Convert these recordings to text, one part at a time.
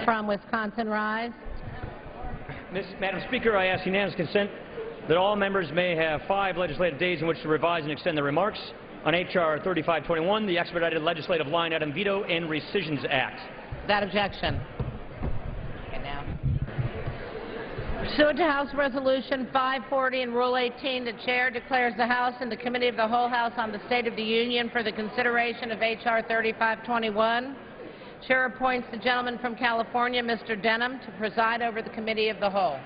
from Wisconsin rise. Madam Speaker, I ask unanimous consent that all members may have 5 legislative days in which to revise and extend their remarks on H.R. 3521, the Expedited Legislative Line Item Veto and Rescissions Act. Without objection. Okay, now. Pursuant to House Resolution 540 and Rule 18, the Chair declares the House and the Committee of the Whole House on the State of the Union for the consideration of H.R. 3521. Chair appoints the gentleman from California, Mr. Denham, to preside over the Committee of the Whole.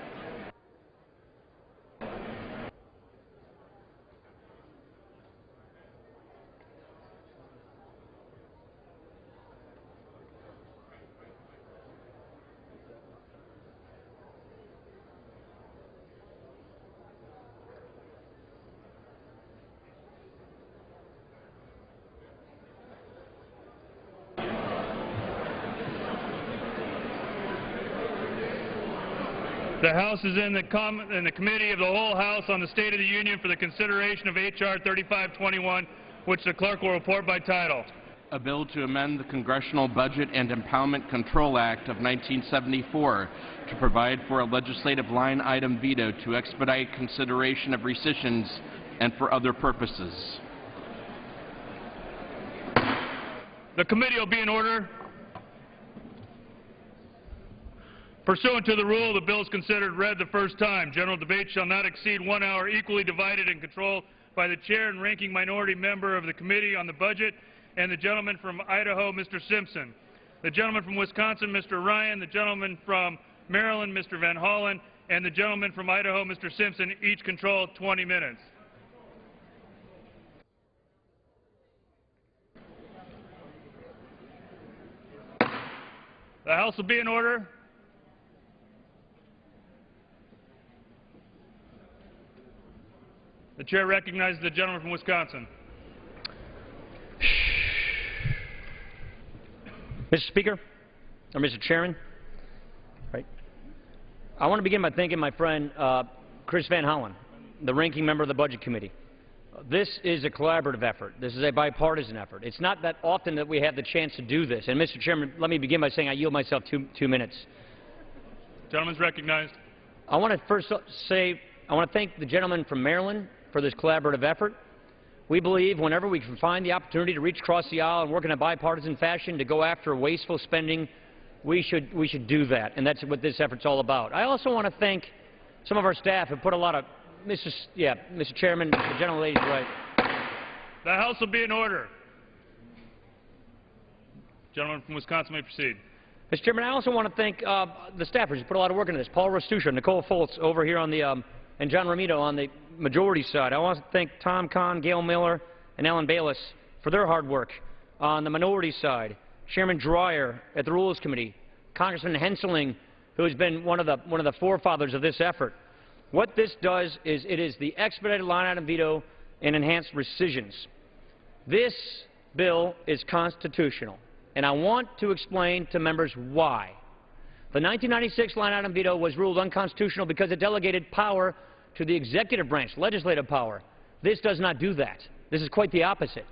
The House is in the Committee of the Whole House on the State of the Union for the consideration of H.R. 3521, which the clerk will report by title. A bill to amend the Congressional Budget and Impoundment Control Act of 1974 to provide for a legislative line item veto to expedite consideration of rescissions and for other purposes. The committee will be in order. Pursuant to the rule, the bill is considered read the first time. General debate shall not exceed 1 hour, equally divided and controlled by the chair and ranking minority member of the Committee on the Budget and the gentleman from Idaho, Mr. Simpson. The gentleman from Wisconsin, Mr. Ryan, the gentleman from Maryland, Mr. Van Hollen, and the gentleman from Idaho, Mr. Simpson, each control 20 minutes. The House will be in order. The chair recognizes the gentleman from Wisconsin. Mr. Speaker, or Mr. Chairman, right. I want to begin by thanking my friend Chris Van Hollen, the ranking member of the Budget Committee. This is a collaborative effort. This is a bipartisan effort. It's not that often that we have the chance to do this. And Mr. Chairman, let me begin by saying I yield myself two minutes. Gentleman's recognized. I want to first say I want to thank the gentleman from Maryland for this collaborative effort. We believe whenever we can find the opportunity to reach across the aisle and work in a bipartisan fashion to go after wasteful spending, we should do that, and that's what this effort's all about. I also want to thank some of our staff who put a lot of Mr. Chairman, the gentleman lady's right. The House will be in order. Gentleman from Wisconsin may proceed. Mr. Chairman, I also want to thank the staffers who put a lot of work into this. Paul Rostuccia, Nicole Foltz over here on the and John Romito on the majority side. I want to thank Tom Kahn, Gail Miller, and Alan Bayless for their hard work on the minority side. Chairman Dreyer at the Rules Committee, Congressman Henseling, who has been one of the forefathers of this effort. What this does is it is the expedited line item veto and enhanced rescissions. This bill is constitutional, and I want to explain to members why. The 1996 line item veto was ruled unconstitutional because it delegated power to the executive branch, legislative power. This does not do that. This is quite the opposite.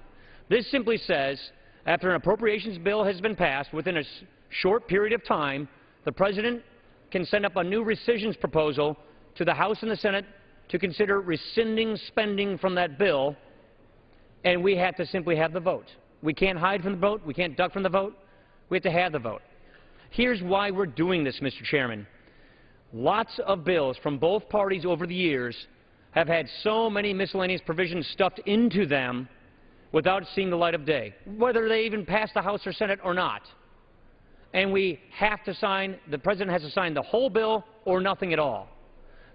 This simply says, after an appropriations bill has been passed within a short period of time, the President can send up a new rescissions proposal to the House and the Senate to consider rescinding spending from that bill, and we have to simply have the vote. We can't hide from the vote. We can't duck from the vote. We have to have the vote. Here's why we're doing this, Mr. Chairman. Lots of bills from both parties over the years have had so many miscellaneous provisions stuffed into them without seeing the light of day, whether they even pass the House or Senate or not. And we have to sign, the President has to sign the whole bill or nothing at all.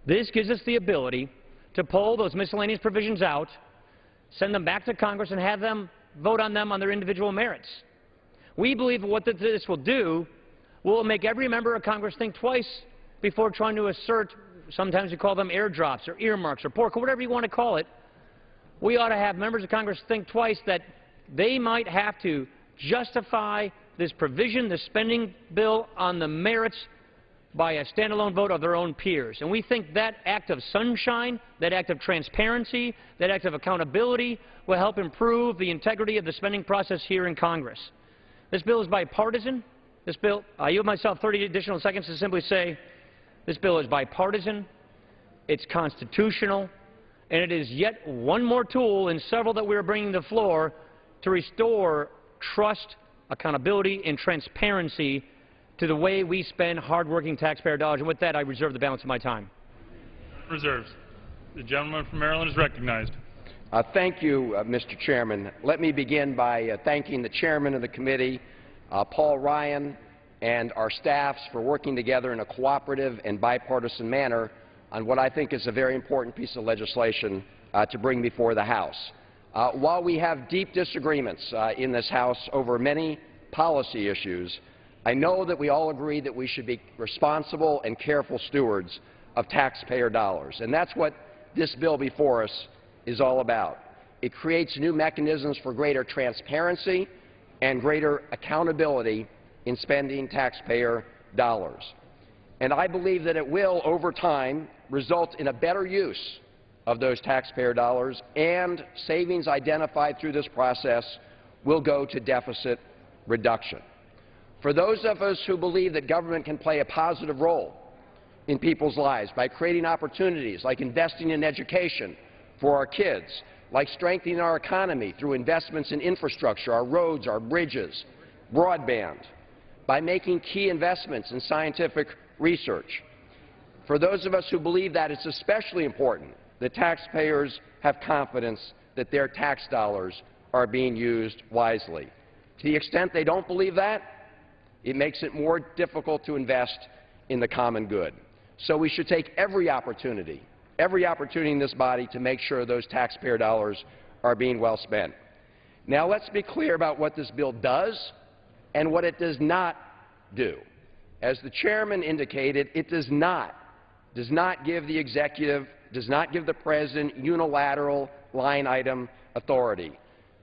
This gives us the ability to pull those miscellaneous provisions out, send them back to Congress, and have them vote on them on their individual merits. We believe what this will do will make every member of Congress think twice before trying to assert, sometimes we call them airdrops or earmarks or pork or whatever you want to call it. We ought to have members of Congress think twice that they might have to justify this provision, this spending bill, on the merits by a standalone vote of their own peers. And we think that act of sunshine, that act of transparency, that act of accountability will help improve the integrity of the spending process here in Congress. This bill is bipartisan. This bill, I yield myself 30 additional seconds to simply say this bill is bipartisan, it's constitutional, and it is yet one more tool in several that we are bringing to the floor to restore trust, accountability, and transparency to the way we spend hardworking taxpayer dollars. And with that, I reserve the balance of my time. Reserves. The gentleman from Maryland is recognized. Thank you, Mr. Chairman. Let me begin by thanking the chairman of the committee, Paul Ryan, and our staffs for working together in a cooperative and bipartisan manner on what I think is a very important piece of legislation to bring before the House. While we have deep disagreements in this House over many policy issues, I know that we all agree that we should be responsible and careful stewards of taxpayer dollars, and that's what this bill before us is all about. It creates new mechanisms for greater transparency and greater accountability in spending taxpayer dollars. And I believe that it will, over time, result in a better use of those taxpayer dollars, and savings identified through this process will go to deficit reduction. For those of us who believe that government can play a positive role in people's lives by creating opportunities like investing in education for our kids, like strengthening our economy through investments in infrastructure, our roads, our bridges, broadband, by making key investments in scientific research. For those of us who believe that it's especially important that taxpayers have confidence that their tax dollars are being used wisely. To the extent they don't believe that, it makes it more difficult to invest in the common good. So we should take every opportunity in this body to make sure those taxpayer dollars are being well spent. Now let's be clear about what this bill does and what it does not do. As the chairman indicated, it does not give the executive, does not give the president unilateral line item authority.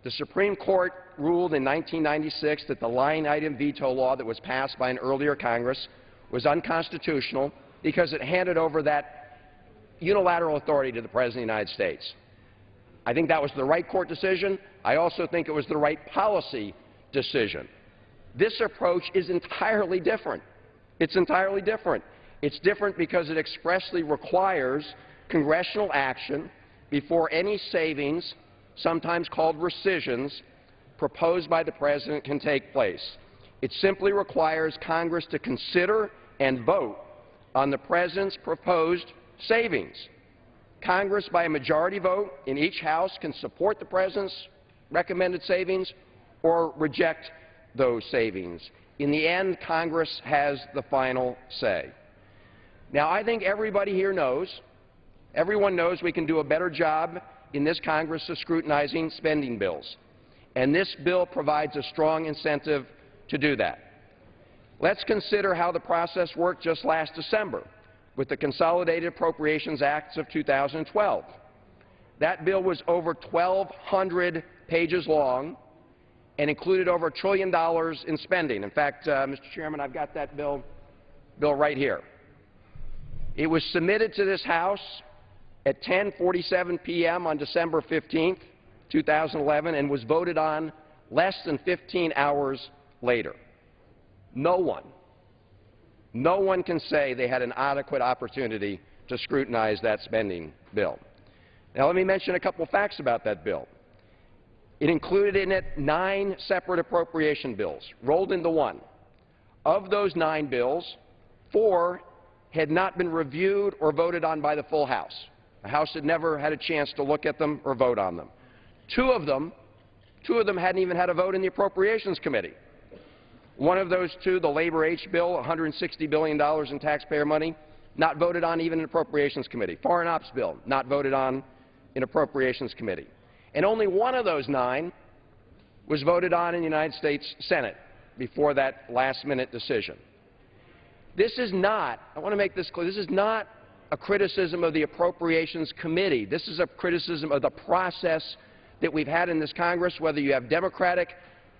The Supreme Court ruled in 1996 that the line item veto law that was passed by an earlier Congress was unconstitutional because it handed over that unilateral authority to the President of the United States. I think that was the right court decision. I also think it was the right policy decision. This approach is entirely different. It's entirely different. It's different because it expressly requires congressional action before any savings, sometimes called rescissions, proposed by the President can take place. It simply requires Congress to consider and vote on the President's proposed savings. Congress, by a majority vote in each House, can support the President's recommended savings or reject those savings. In the end, Congress has the final say. Now, I think everybody here knows, everyone knows we can do a better job in this Congress of scrutinizing spending bills, and this bill provides a strong incentive to do that. Let's consider how the process worked just last December with the Consolidated Appropriations Acts of 2012. That bill was over 1,200 pages long and included over $1 trillion in spending. In fact, Mr. Chairman, I've got that bill right here. It was submitted to this House at 10:47 p.m. on December 15th, 2011, and was voted on less than 15 hours later. No one can say they had an adequate opportunity to scrutinize that spending bill. Now, let me mention a couple facts about that bill. It included in it 9 separate appropriation bills, rolled into one. Of those 9 bills, 4 had not been reviewed or voted on by the full House. The House had never had a chance to look at them or vote on them. Two of them hadn't even had a vote in the Appropriations Committee. One of those 2, the Labor H bill, $160 billion in taxpayer money, not voted on even in Appropriations Committee. Foreign Ops bill, not voted on in Appropriations Committee. And only one of those 9 was voted on in the United States Senate before that last-minute decision. This is not, I want to make this clear, this is not a criticism of the Appropriations Committee. This is a criticism of the process that we've had in this Congress, whether you have Democratic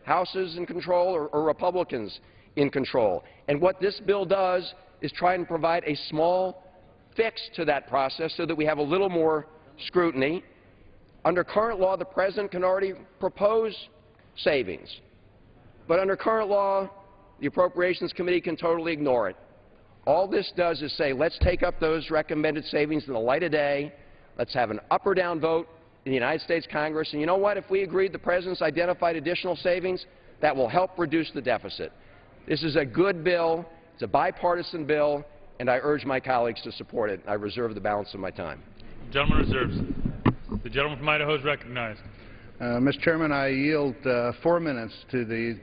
Houses in control or Republicans in control. And what this bill does is try and provide a small fix to that process so that we have a little more scrutiny. Under current law, the President can already propose savings. But under current law, the Appropriations Committee can totally ignore it. All this does is say, let's take up those recommended savings in the light of day. Let's have an up or down vote in the United States Congress. And you know what? If we agreed the President's identified additional savings, that will help reduce the deficit. This is a good bill. It's a bipartisan bill, and I urge my colleagues to support it. I reserve the balance of my time. The gentleman reserves. The gentleman from Idaho is recognized. Mr. Chairman, I yield 4 minutes to the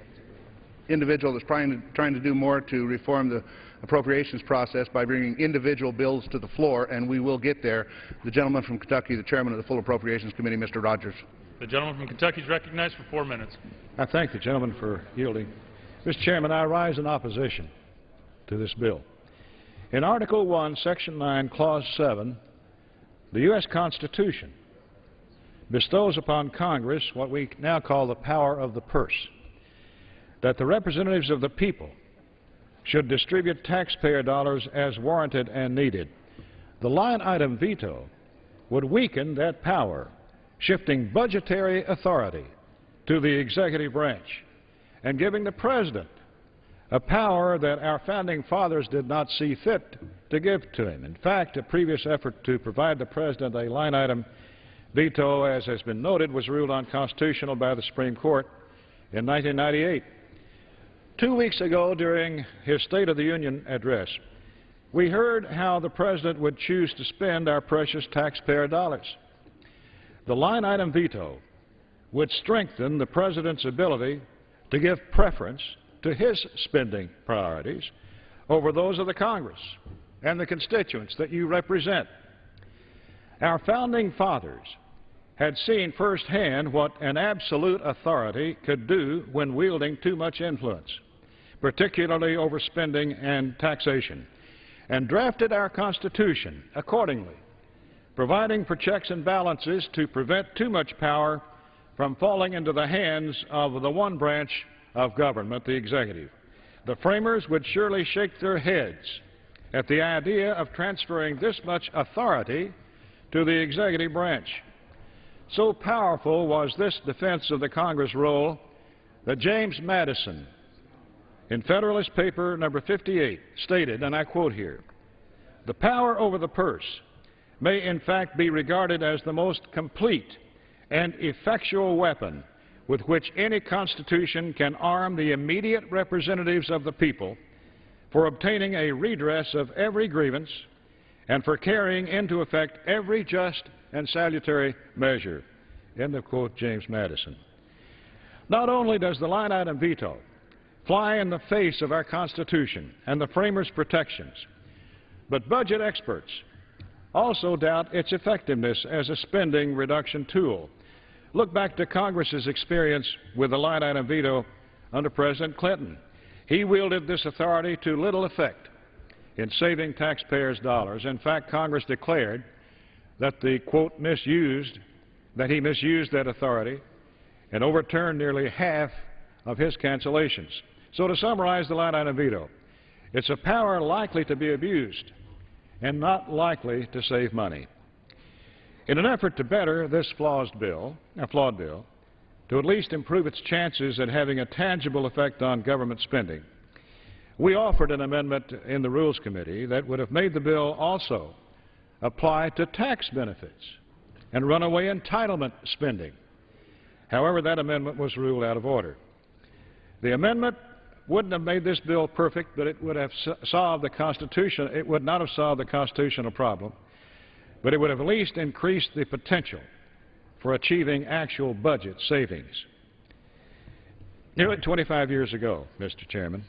individual that's trying to do more to reform the appropriations process by bringing individual bills to the floor, and we will get there. The gentleman from Kentucky, the chairman of the Full Appropriations Committee, Mr. Rogers. The gentleman from Kentucky is recognized for 4 minutes. I thank the gentleman for yielding. Mr. Chairman, I rise in opposition to this bill. In Article 1, Section 9, Clause 7, the U.S. Constitution bestows upon Congress what we now call the power of the purse, that the representatives of the people should distribute taxpayer dollars as warranted and needed. The line item veto would weaken that power, shifting budgetary authority to the executive branch and giving the President a power that our founding fathers did not see fit to give to him. In fact, a previous effort to provide the President a line item veto, as has been noted, was ruled unconstitutional by the Supreme Court in 1998. 2 weeks ago, during his State of the Union address, we heard how the President would choose to spend our precious taxpayer dollars. The line item veto would strengthen the President's ability to give preference to his spending priorities over those of the Congress and the constituents that you represent. Our founding fathers had seen firsthand what an absolute authority could do when wielding too much influence, particularly over spending and taxation, and drafted our Constitution accordingly, providing for checks and balances to prevent too much power from falling into the hands of the one branch of government, the executive. The framers would surely shake their heads at the idea of transferring this much authority to the executive branch. So powerful was this defense of the Congress role that James Madison, in Federalist Paper number 58, stated, and I quote here, "The power over the purse may in fact be regarded as the most complete and effectual weapon with which any constitution can arm the immediate representatives of the people for obtaining a redress of every grievance and for carrying into effect every just and salutary measure." End of quote, James Madison. Not only does the line item veto fly in the face of our Constitution and the framers' protections, but budget experts also doubt its effectiveness as a spending reduction tool. Look back to Congress's experience with the line item veto under President Clinton. He wielded this authority to little effect in saving taxpayers' dollars. In fact, Congress declared that the, quote, he misused that authority and overturned nearly half of his cancellations. So to summarize the line item veto, it's a power likely to be abused and not likely to save money. In an effort to better this flawed bill, to at least improve its chances at having a tangible effect on government spending, we offered an amendment in the Rules Committee that would have made the bill also apply to tax benefits and runaway entitlement spending. However, that amendment was ruled out of order. The amendment wouldn't have made this bill perfect, but it would have solved the Constitution. It would not have solved the constitutional problem, but it would have at least increased the potential for achieving actual budget savings. Nearly 25 years ago, Mr. Chairman,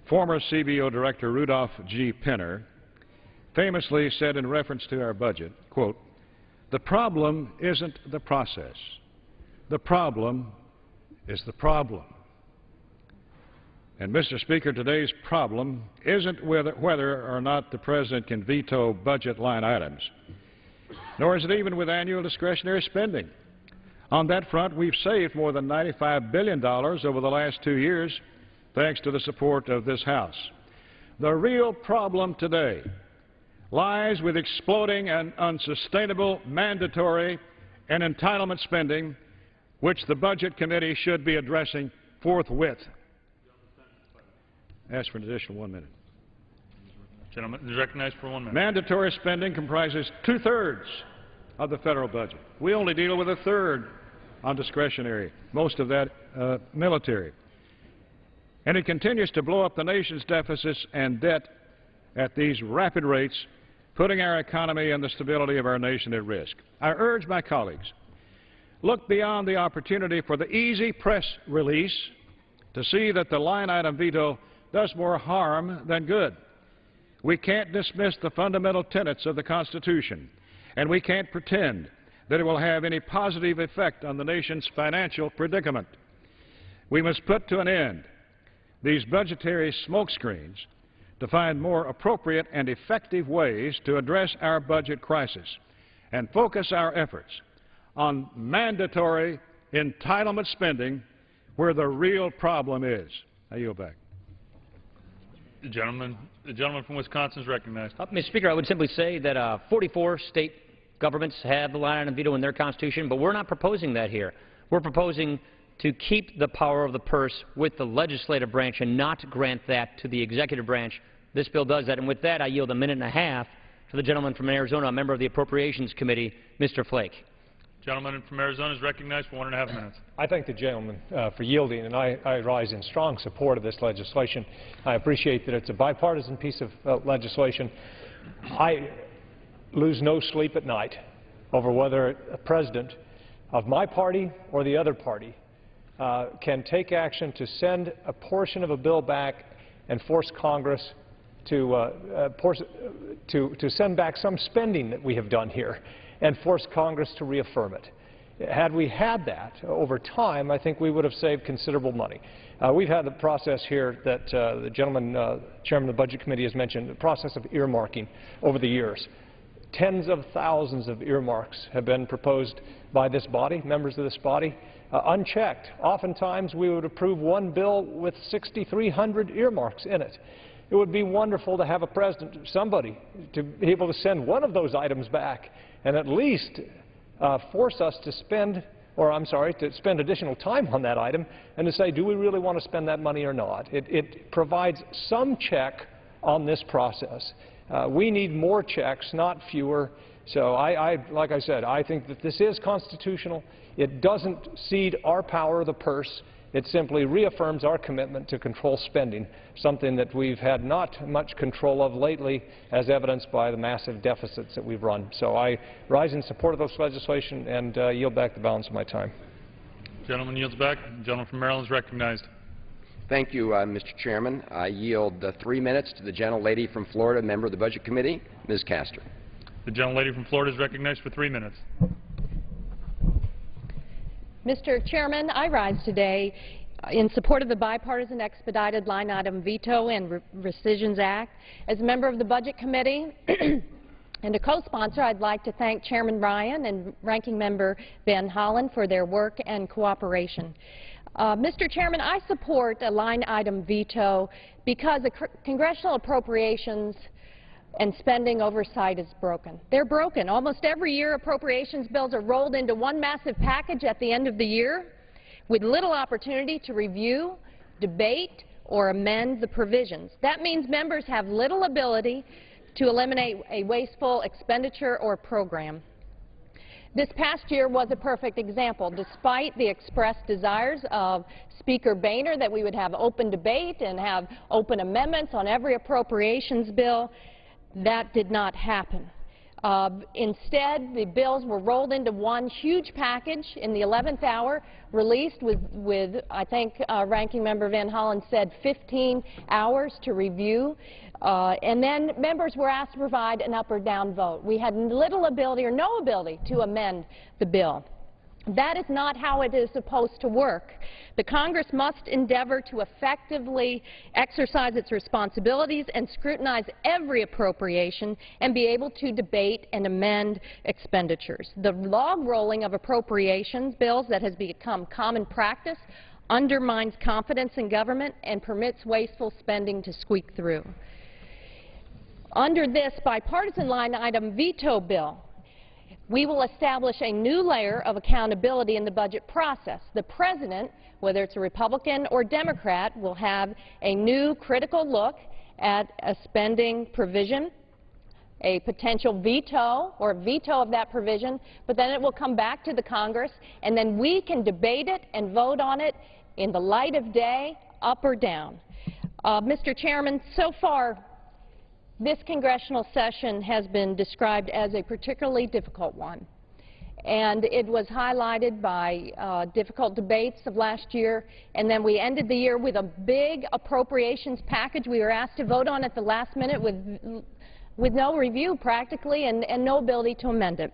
former CBO Director Rudolph G. Penner famously said in reference to our budget, quote, "The problem isn't the process. The problem is the problem." And, Mr. Speaker, today's problem isn't whether or not the President can veto budget line items, nor is it even with annual discretionary spending. On that front, we've saved more than $95 billion over the last 2 years, thanks to the support of this House. The real problem today lies with exploding and unsustainable mandatory and entitlement spending, which the Budget Committee should be addressing forthwith. Ask for an additional 1 minute. Gentleman is recognized for 1 minute. Mandatory spending comprises 2/3 of the federal budget. We only deal with 1/3 on discretionary, most of that military. And it continues to blow up the nation's deficits and debt at these rapid rates, putting our economy and the stability of our nation at risk. I urge my colleagues, look beyond the opportunity for the easy press release to see that the line item veto does more harm than good. We can't dismiss the fundamental tenets of the Constitution, and we can't pretend that it will have any positive effect on the nation's financial predicament. We must put to an end these budgetary smokescreens to find more appropriate and effective ways to address our budget crisis and focus our efforts on mandatory entitlement spending where the real problem is. I yield back. The gentleman from Wisconsin is recognized. Mr. Speaker, I would simply say that 44 state governments have the line item veto in their constitution, but we're not proposing that here. We're proposing to keep the power of the purse with the legislative branch and not grant that to the executive branch. This bill does that, and with that I yield a minute and a half to the gentleman from Arizona, a member of the Appropriations Committee, Mr. Flake. Gentleman from Arizona is recognized for 1.5 minutes. I thank the gentleman for yielding, and I rise in strong support of this legislation. I appreciate that it's a bipartisan piece of legislation. I lose no sleep at night over whether a president of my party or the other party can take action to send a portion of a bill back and force Congress to send back some spending that we have done here and force Congress to reaffirm it. Had we had that over time, I think we would have saved considerable money. We've had the process here that the gentleman, Chairman of the Budget Committee, has mentioned, the process of earmarking over the years. Tens of thousands of earmarks have been proposed by this body, members of this body, unchecked. Oftentimes we would approve one bill with 6,300 earmarks in it. It would be wonderful to have a president, somebody, to be able to send one of those items back and at least force us to spend, to spend additional time on that item and to say, do we really want to spend that money or not? It provides some check on this process. We need more checks, not fewer. So like I said, I think that this is constitutional. It doesn't cede our power of the purse. It simply reaffirms our commitment to control spending, something that we've had not much control of lately, as evidenced by the massive deficits that we've run. So I rise in support of this legislation and yield back the balance of my time. Gentleman yields back. The gentleman from Maryland is recognized. Thank you, Mr. Chairman. I yield 3 minutes to the gentlelady from Florida, member of the Budget Committee, Ms. Castor. The gentlelady from Florida is recognized for 3 minutes. Mr. Chairman, I rise today in support of the bipartisan expedited line item veto and rescissions act. As a member of the Budget Committee and a co-sponsor, I'd like to thank Chairman Ryan and Ranking Member Ben Hollen for their work and cooperation. Mr. Chairman, I support a line item veto because the congressional appropriations and spending oversight is broken. They're broken. Almost every year appropriations bills are rolled into one massive package at the end of the year with little opportunity to review, debate, or amend the provisions. That means members have little ability to eliminate a wasteful expenditure or program. This past year was a perfect example. Despite the expressed desires of Speaker Boehner that we would have open debate and have open amendments on every appropriations bill, that did not happen. Instead, the bills were rolled into one huge package in the 11th hour, released with I think Ranking Member Van Hollen said 15 hours to review, and then members were asked to provide an up or down vote. We had little ability or no ability to amend the bill. That is not how it is supposed to work. The Congress must endeavor to effectively exercise its responsibilities and scrutinize every appropriation and be able to debate and amend expenditures. The log rolling of appropriations bills that has become common practice undermines confidence in government and permits wasteful spending to squeak through. Under this bipartisan line item veto bill, We will establish a new layer of accountability in the budget process. The President, whether it's a Republican or Democrat, will have a new critical look at a spending provision, a potential veto or veto of that provision, but then it will come back to the Congress, and then we can debate it and vote on it in the light of day, up or down. Mr. Chairman, so far, this congressional session has been described as a particularly difficult one, and it was highlighted by difficult debates of last year, and then we ended the year with a big appropriations package we were asked to vote on at the last minute with no review practically and no ability to amend it.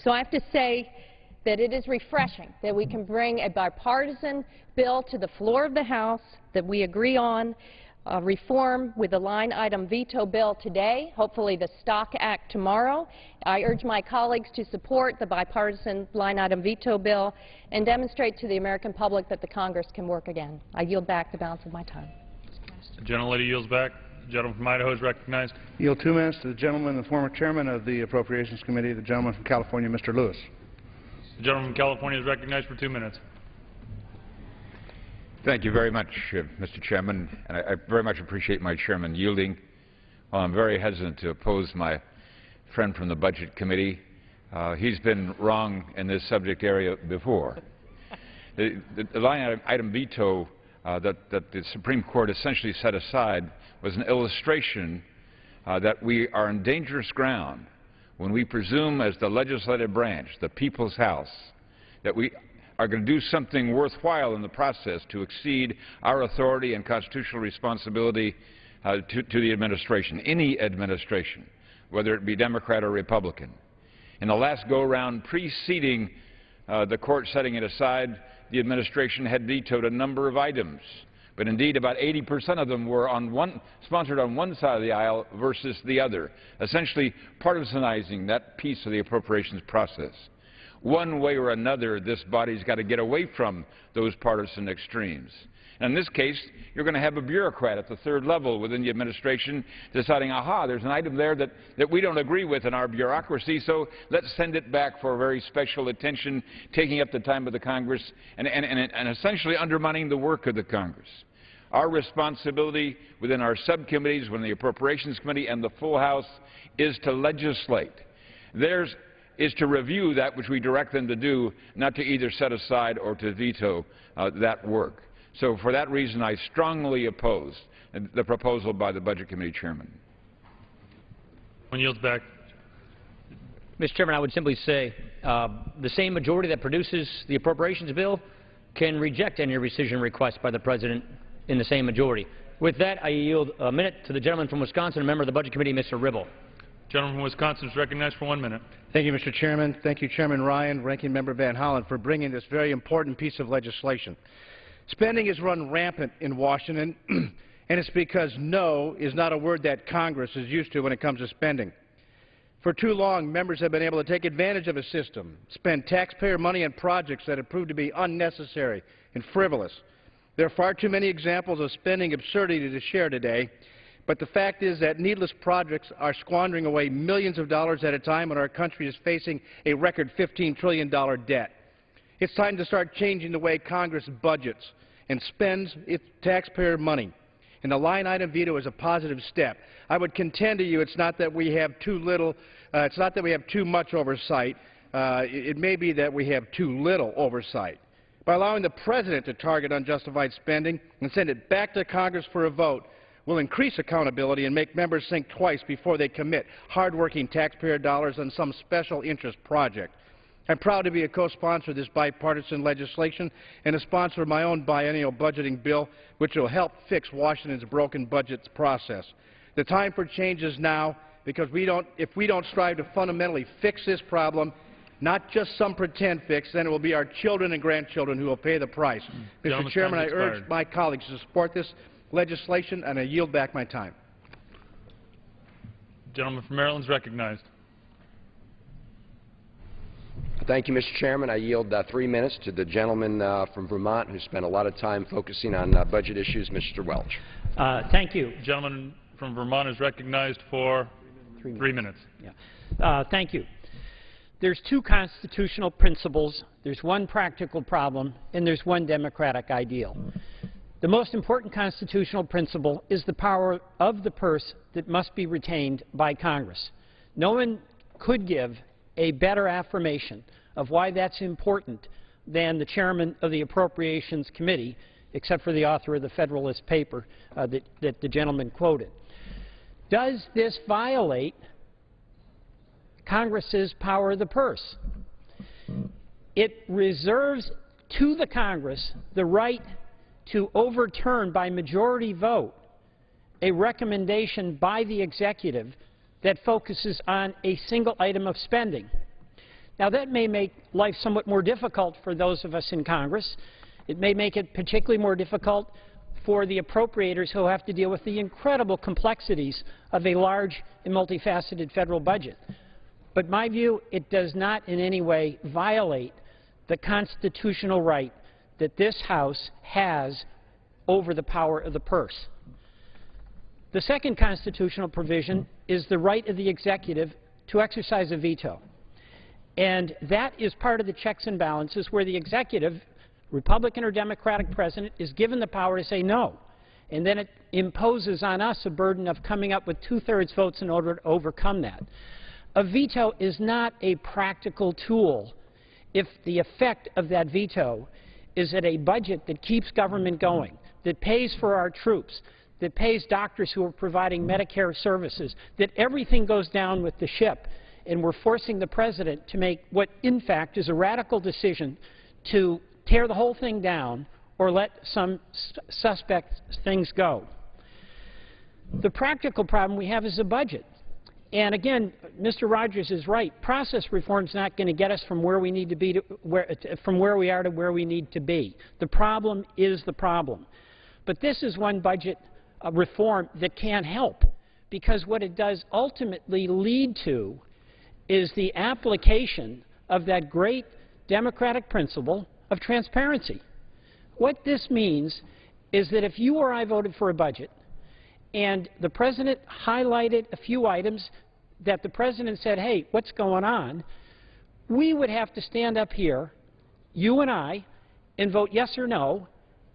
So I have to say that it is refreshing that we can bring a bipartisan bill to the floor of the House that we agree on, reform with the line item veto bill today, hopefully the Stock Act tomorrow. I urge my colleagues to support the bipartisan line item veto bill and demonstrate to the American public that the Congress can work again. I yield back the balance of my time. The gentlelady yields back. The gentleman from Idaho is recognized. Yield 2 minutes to the gentleman, the former chairman of the Appropriations Committee, the gentleman from California, Mr. Lewis. The gentleman from California is recognized for 2 minutes. Thank you very much, Mr. Chairman, and I very much appreciate my chairman yielding. While I'm very hesitant to oppose my friend from the Budget Committee, he's been wrong in this subject area before. The line item veto that the Supreme Court essentially set aside was an illustration that we are in dangerous ground when we presume as the legislative branch, the people's house, that we are going to do something worthwhile in the process to exceed our authority and constitutional responsibility to the administration, any administration, whether it be Democrat or Republican. In the last go-around preceding the court setting it aside, the administration had vetoed a number of items. But indeed, about 80% of them were sponsored on one side of the aisle versus the other, essentially partisanizing that piece of the appropriations process. One way or another, this body's got to get away from those partisan extremes. And in this case, you're going to have a bureaucrat at the third level within the administration deciding, aha, there's an item there that we don't agree with in our bureaucracy, so let's send it back for very special attention, taking up the time of the Congress and essentially undermining the work of the Congress. Our responsibility within our subcommittees, within the Appropriations Committee and the full House, is to legislate. Theirs is to review that which we direct them to do, not to either set aside or to veto that work. So for that reason, I strongly oppose the proposal by the Budget Committee Chairman. One yields back. Mr. Chairman, I would simply say the same majority that produces the appropriations bill can reject any rescission request by the President in the same majority. With that, I yield a minute to the gentleman from Wisconsin, a member of the Budget Committee, Mr. Ribble. Gentleman from Wisconsin is recognized for 1 minute. Thank you, Mr. Chairman. Thank you, Chairman Ryan, Ranking Member Van Hollen, for bringing this very important piece of legislation. Spending is run rampant in Washington, and it's because no is not a word that Congress is used to when it comes to spending. For too long, members have been able to take advantage of a system, spend taxpayer money on projects that have proved to be unnecessary and frivolous. There are far too many examples of spending absurdity to share today, but the fact is that needless projects are squandering away millions of dollars at a time when our country is facing a record $15 trillion debt. It's time to start changing the way Congress budgets and spends its taxpayer money. And the line item veto is a positive step. I would contend to you it's not that we have too little, it's not that we have too much oversight. It may be that we have too little oversight. By allowing the President to target unjustified spending and send it back to Congress for a vote, will increase accountability and make members think twice before they commit hard-working taxpayer dollars on some special interest project. I'm proud to be a co-sponsor of this bipartisan legislation and a sponsor of my own biennial budgeting bill, which will help fix Washington's broken budgets process. The time for change is now, because if we don't strive to fundamentally fix this problem, not just some pretend fix, then it will be our children and grandchildren who will pay the price. Mr. Chairman, I urge my colleagues to support this legislation, and I yield back my time. The gentleman from Maryland is recognized. Thank you, Mr. Chairman. I yield 3 minutes to the gentleman from Vermont who spent a lot of time focusing on budget issues, Mr. Welch. Thank you. The gentleman from Vermont is recognized for 3 minutes. Yeah. Thank you. There's two constitutional principles, there's one practical problem, and there's one democratic ideal. The most important constitutional principle is the power of the purse that must be retained by Congress. No one could give a better affirmation of why that's important than the chairman of the Appropriations Committee, except for the author of the Federalist paper that the gentleman quoted. Does this violate Congress's power of the purse? It reserves to the Congress the right to overturn by majority vote a recommendation by the executive that focuses on a single item of spending. Now, that may make life somewhat more difficult for those of us in Congress. It may make it particularly more difficult for the appropriators who have to deal with the incredible complexities of a large and multifaceted federal budget. But my view, it does not in any way violate the constitutional right that this House has over the power of the purse. The second constitutional provision is the right of the executive to exercise a veto. And that is part of the checks and balances where the executive, Republican or Democratic president, is given the power to say no. And then it imposes on us a burden of coming up with two-thirds votes in order to overcome that. A veto is not a practical tool if the effect of that veto is that a budget that keeps government going, that pays for our troops, that pays doctors who are providing Medicare services, that everything goes down with the ship, and we're forcing the president to make what, in fact, is a radical decision to tear the whole thing down or let some suspect things go. The practical problem we have is the budget. And again, Mr. Rogers is right. Process reform is not going to get us from where we need to be from where we are to where we need to be. The problem is the problem. But this is one budget reform that can help, because what it does ultimately lead to is the application of that great democratic principle of transparency. What this means is that if you or I voted for a budget and the president highlighted a few items that the president said, hey, what's going on, we would have to stand up here, you and I, and vote yes or no,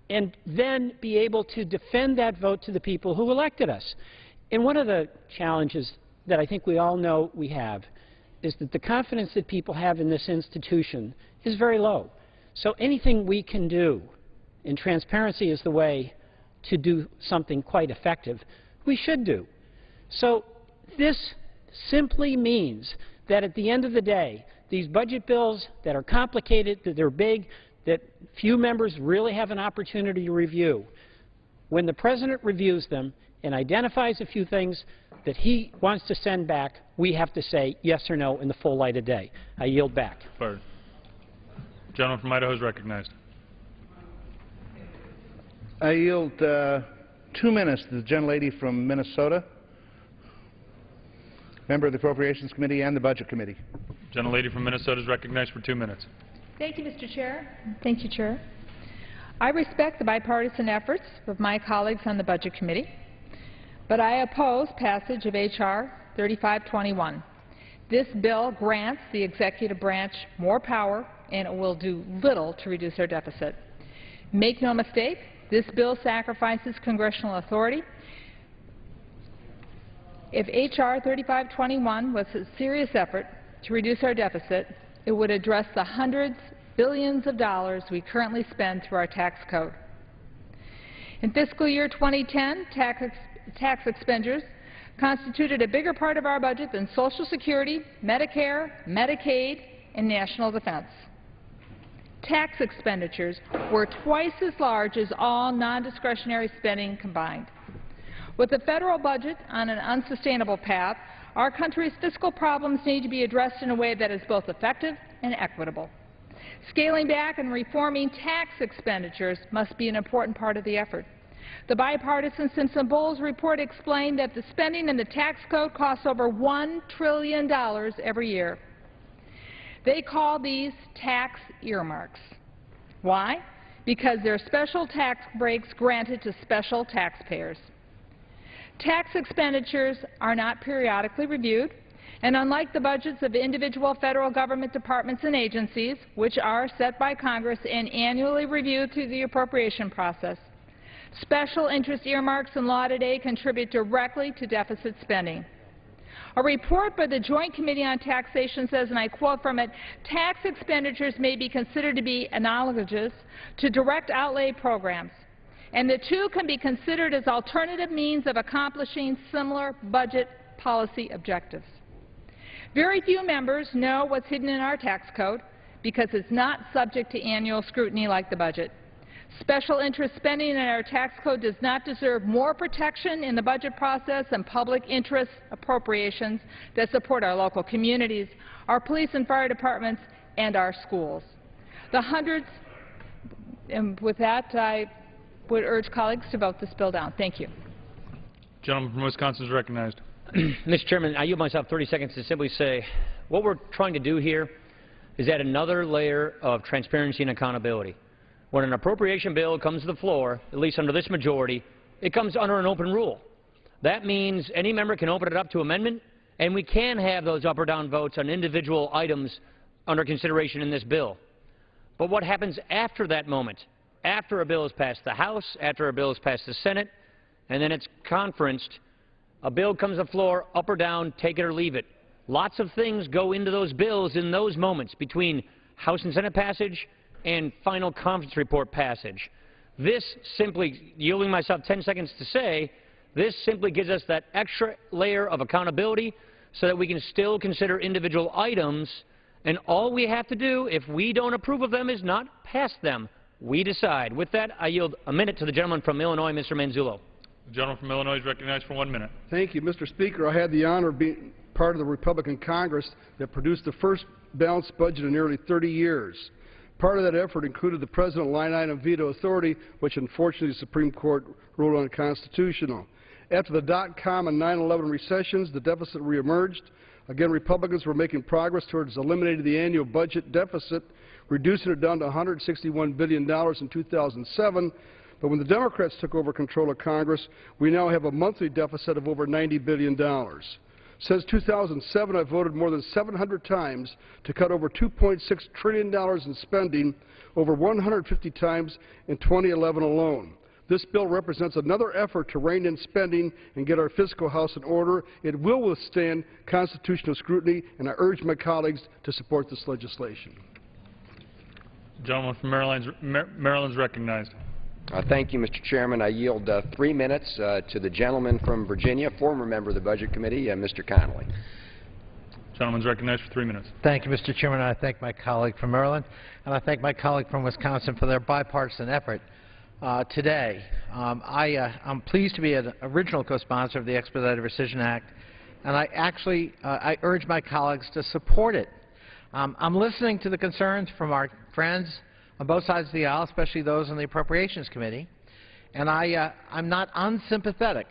and then be able to defend that vote to the people who elected us. And one of the challenges that I think we all know we have is that the confidence that people have in this institution is very low. So anything we can do, and transparency is the way to do something quite effective, we should do. So this simply means that at the end of the day, these budget bills that are complicated, that they're big, that few members really have an opportunity to review, when the president reviews them and identifies a few things that he wants to send back, we have to say yes or no in the full light of day. I yield back. Fired. Gentleman from Idaho is recognized. I yield 2 minutes to the gentlelady from Minnesota, member of the Appropriations Committee and the Budget Committee. Gentlelady from Minnesota is recognized for 2 minutes. Thank you, Mr. Chair. Thank you, Chair. I respect the bipartisan efforts of my colleagues on the Budget Committee, but I oppose passage of H.R. 3521. This bill grants the executive branch more power, and it will do little to reduce our deficit. Make no mistake, this bill sacrifices congressional authority. If H.R. 3521 was a serious effort to reduce our deficit, it would address the hundreds, billions of dollars we currently spend through our tax code. In fiscal year 2010, tax expenditures constituted a bigger part of our budget than Social Security, Medicare, Medicaid, and national defense. Tax expenditures were twice as large as all non-discretionary spending combined. With the federal budget on an unsustainable path, our country's fiscal problems need to be addressed in a way that is both effective and equitable. Scaling back and reforming tax expenditures must be an important part of the effort. The bipartisan Simpson-Bowles report explained that the spending in the tax code costs over $1 trillion every year. They call these tax earmarks. Why? Because they're special tax breaks granted to special taxpayers. Tax expenditures are not periodically reviewed. And unlike the budgets of individual federal government departments and agencies, which are set by Congress and annually reviewed through the appropriation process, special interest earmarks and lauded aid contribute directly to deficit spending. A report by the Joint Committee on Taxation says, and I quote from it, "Tax expenditures may be considered to be analogous to direct outlay programs, and the two can be considered as alternative means of accomplishing similar budget policy objectives." Very few members know what's hidden in our tax code because it's not subject to annual scrutiny like the budget. Special interest spending in our tax code does not deserve more protection in the budget process than public interest appropriations that support our local communities, our police and fire departments, and our schools. The hundreds, and with that, I would urge colleagues to vote this bill down. Thank you. Gentleman from Wisconsin is recognized. Mr. Chairman, I yield myself 30 seconds to simply say what we're trying to do here is add another layer of transparency and accountability. When an appropriation bill comes to the floor, at least under this majority, it comes under an open rule. That means any member can open it up to amendment, and we can have those up or down votes on individual items under consideration in this bill. But what happens after that moment, after a bill is passed the House, after a bill is passed the Senate, and then it's conferenced, a bill comes to the floor, up or down, take it or leave it. Lots of things go into those bills in those moments between House and Senate passage and final conference report passage. This simply, yielding myself 10 seconds to say, this simply gives us that extra layer of accountability so that we can still consider individual items, and all we have to do, if we don't approve of them, is not pass them. We decide. With that, I yield a minute to the gentleman from Illinois, Mr. Manzullo. The gentleman from Illinois is recognized for 1 minute. Thank you, Mr. Speaker. I had the honor of being part of the Republican Congress that produced the first balanced budget in nearly 30 years. Part of that effort included the President line item veto authority, which unfortunately the Supreme Court ruled unconstitutional. After the dot-com and 9/11 recessions, the deficit reemerged. Again, Republicans were making progress towards eliminating the annual budget deficit, reducing it down to $161 billion in 2007. But when the Democrats took over control of Congress, we now have a monthly deficit of over $90 billion. Since 2007, I've voted more than 700 times to cut over $2.6 trillion in spending, over 150 times in 2011 alone. This bill represents another effort to rein in spending and get our fiscal house in order. It will withstand constitutional scrutiny, and I urge my colleagues to support this legislation. The gentleman from Maryland's recognized. Thank you, Mr. Chairman. I yield 3 minutes to the gentleman from Virginia, former member of the Budget Committee, Mr. Connolly. Gentleman's recognized for 3 minutes. Thank you, Mr. Chairman. I thank my colleague from Maryland, and I thank my colleague from Wisconsin for their bipartisan effort today. I'm pleased to be an original co-sponsor of the Expedited Rescission Act, and I urge my colleagues to support it. I'm listening to the concerns from our friends on both sides of the aisle, especially those on the Appropriations Committee, and I'm not unsympathetic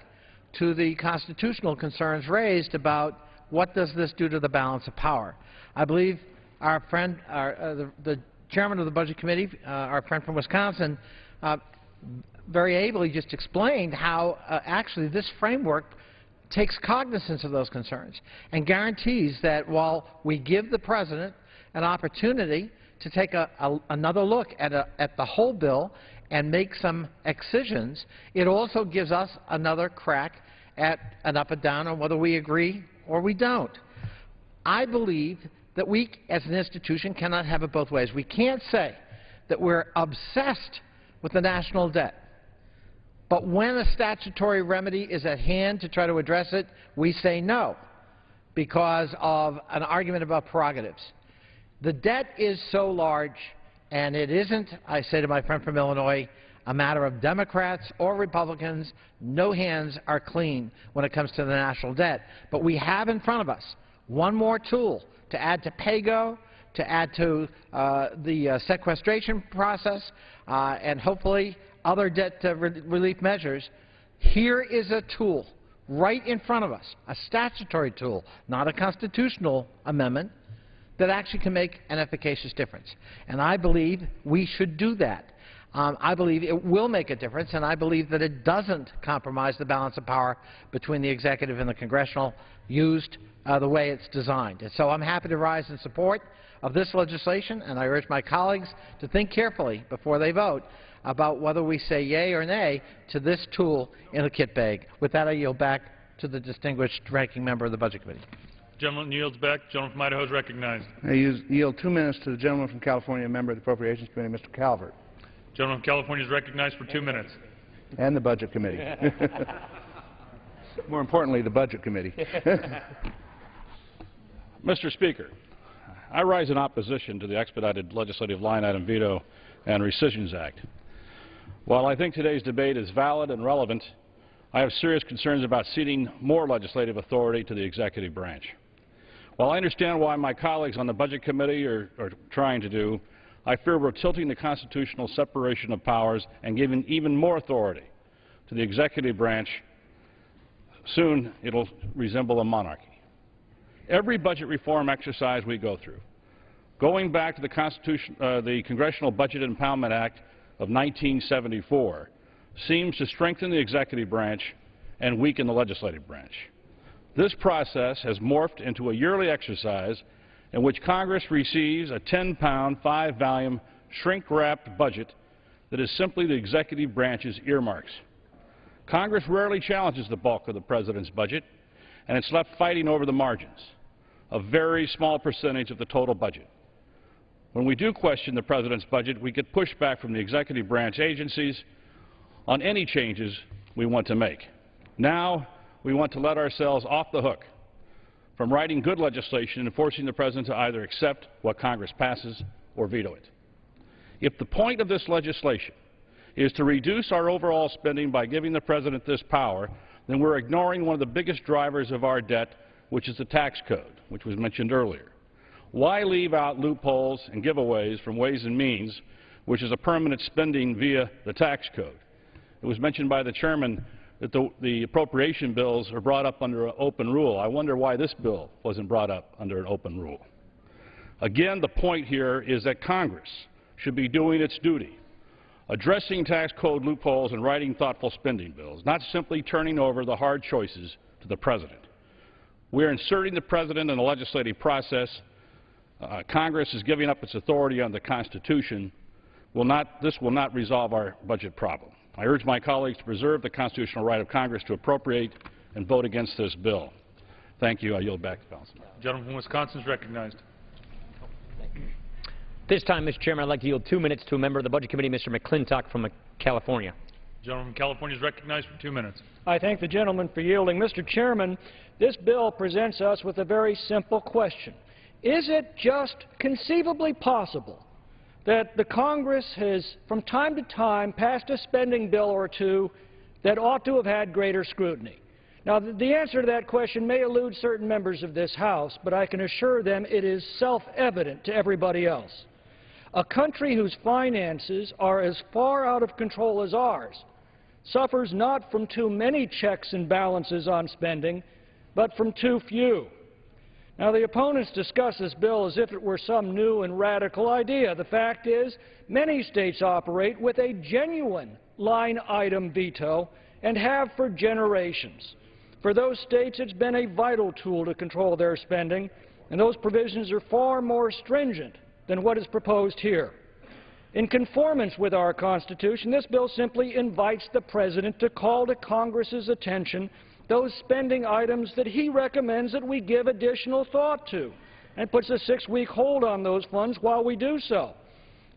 to the constitutional concerns raised about what does this do to the balance of power. I believe our friend, the chairman of the Budget Committee, our friend from Wisconsin, very ably just explained how actually this framework takes cognizance of those concerns and guarantees that while we give the President an opportunity to take another look at the whole bill and make some excisions, it also gives us another crack at an up and down on whether we agree or we don't. I believe that we, as an institution, cannot have it both ways. We can't say that we're obsessed with the national debt, but when a statutory remedy is at hand to try to address it, we say no because of an argument about prerogatives. The debt is so large, and it isn't, I say to my friend from Illinois, a matter of Democrats or Republicans. No hands are clean when it comes to the national debt. But we have in front of us one more tool to add to PAYGO, to add to the sequestration process, and hopefully other debt relief measures. Here is a tool right in front of us, a statutory tool, not a constitutional amendment, that actually can make an efficacious difference. And I believe we should do that. I believe it will make a difference, and I believe that it doesn't compromise the balance of power between the executive and the congressional used the way it's designed. And so I'm happy to rise in support of this legislation, and I urge my colleagues to think carefully before they vote about whether we say yea or nay to this tool in the kit bag. With that, I yield back to the distinguished ranking member of the Budget Committee. Gentleman yields back. Gentleman from Idaho is recognized. I yield 2 minutes to the gentleman from California, member of the Appropriations Committee, Mr. Calvert. Gentleman from California is recognized for 2 minutes. And the Budget Committee. More importantly, the Budget Committee. Mr. Speaker, I rise in opposition to the expedited legislative line item veto and rescissions act. While I think today's debate is valid and relevant, I have serious concerns about ceding more legislative authority to the executive branch. While I understand why my colleagues on the Budget Committee are trying to do, I fear we're tilting the constitutional separation of powers and giving even more authority to the executive branch. Soon it'll resemble a monarchy. Every budget reform exercise we go through, going back to the Congressional Budget Impoundment Act of 1974, seems to strengthen the executive branch and weaken the legislative branch. This process has morphed into a yearly exercise in which Congress receives a 10-pound, 5-volume, shrink-wrapped budget that is simply the executive branch's earmarks. Congress rarely challenges the bulk of the President's budget, and it's left fighting over the margins, a very small percentage of the total budget. When we do question the President's budget, we get pushback from the executive branch agencies on any changes we want to make. Now, we want to let ourselves off the hook from writing good legislation and forcing the President to either accept what Congress passes or veto it. If the point of this legislation is to reduce our overall spending by giving the President this power, then we're ignoring one of the biggest drivers of our debt, which is the tax code, which was mentioned earlier. Why leave out loopholes and giveaways from Ways and Means, which is a permanent spending via the tax code? It was mentioned by the chairman that the appropriation bills are brought up under an open rule. I wonder why this bill wasn't brought up under an open rule. Again, the point here is that Congress should be doing its duty, addressing tax code loopholes and writing thoughtful spending bills, not simply turning over the hard choices to the President. We are inserting the President in the legislative process. Congress is giving up its authority under the Constitution. This will not resolve our budget problem. I urge my colleagues to preserve the constitutional right of Congress to appropriate and vote against this bill. Thank you. I yield back to Councilman. Gentleman from Wisconsin is recognized. This time, Mr. Chairman, I'd like to yield 2 minutes to a member of the Budget Committee, Mr. McClintock from California. Gentleman from California is recognized for 2 minutes. I thank the gentleman for yielding. Mr. Chairman, this bill presents us with a very simple question. Is it just conceivably possible that the Congress has, from time to time, passed a spending bill or two that ought to have had greater scrutiny? Now, the answer to that question may elude certain members of this House, but I can assure them it is self-evident to everybody else. A country whose finances are as far out of control as ours suffers not from too many checks and balances on spending, but from too few. Now, the opponents discuss this bill as if it were some new and radical idea. The fact is, many states operate with a genuine line item veto and have for generations. For those states, it's been a vital tool to control their spending, and those provisions are far more stringent than what is proposed here. In conformance with our Constitution, this bill simply invites the President to call to Congress's attention those spending items that he recommends that we give additional thought to, and puts a 6-week hold on those funds while we do so.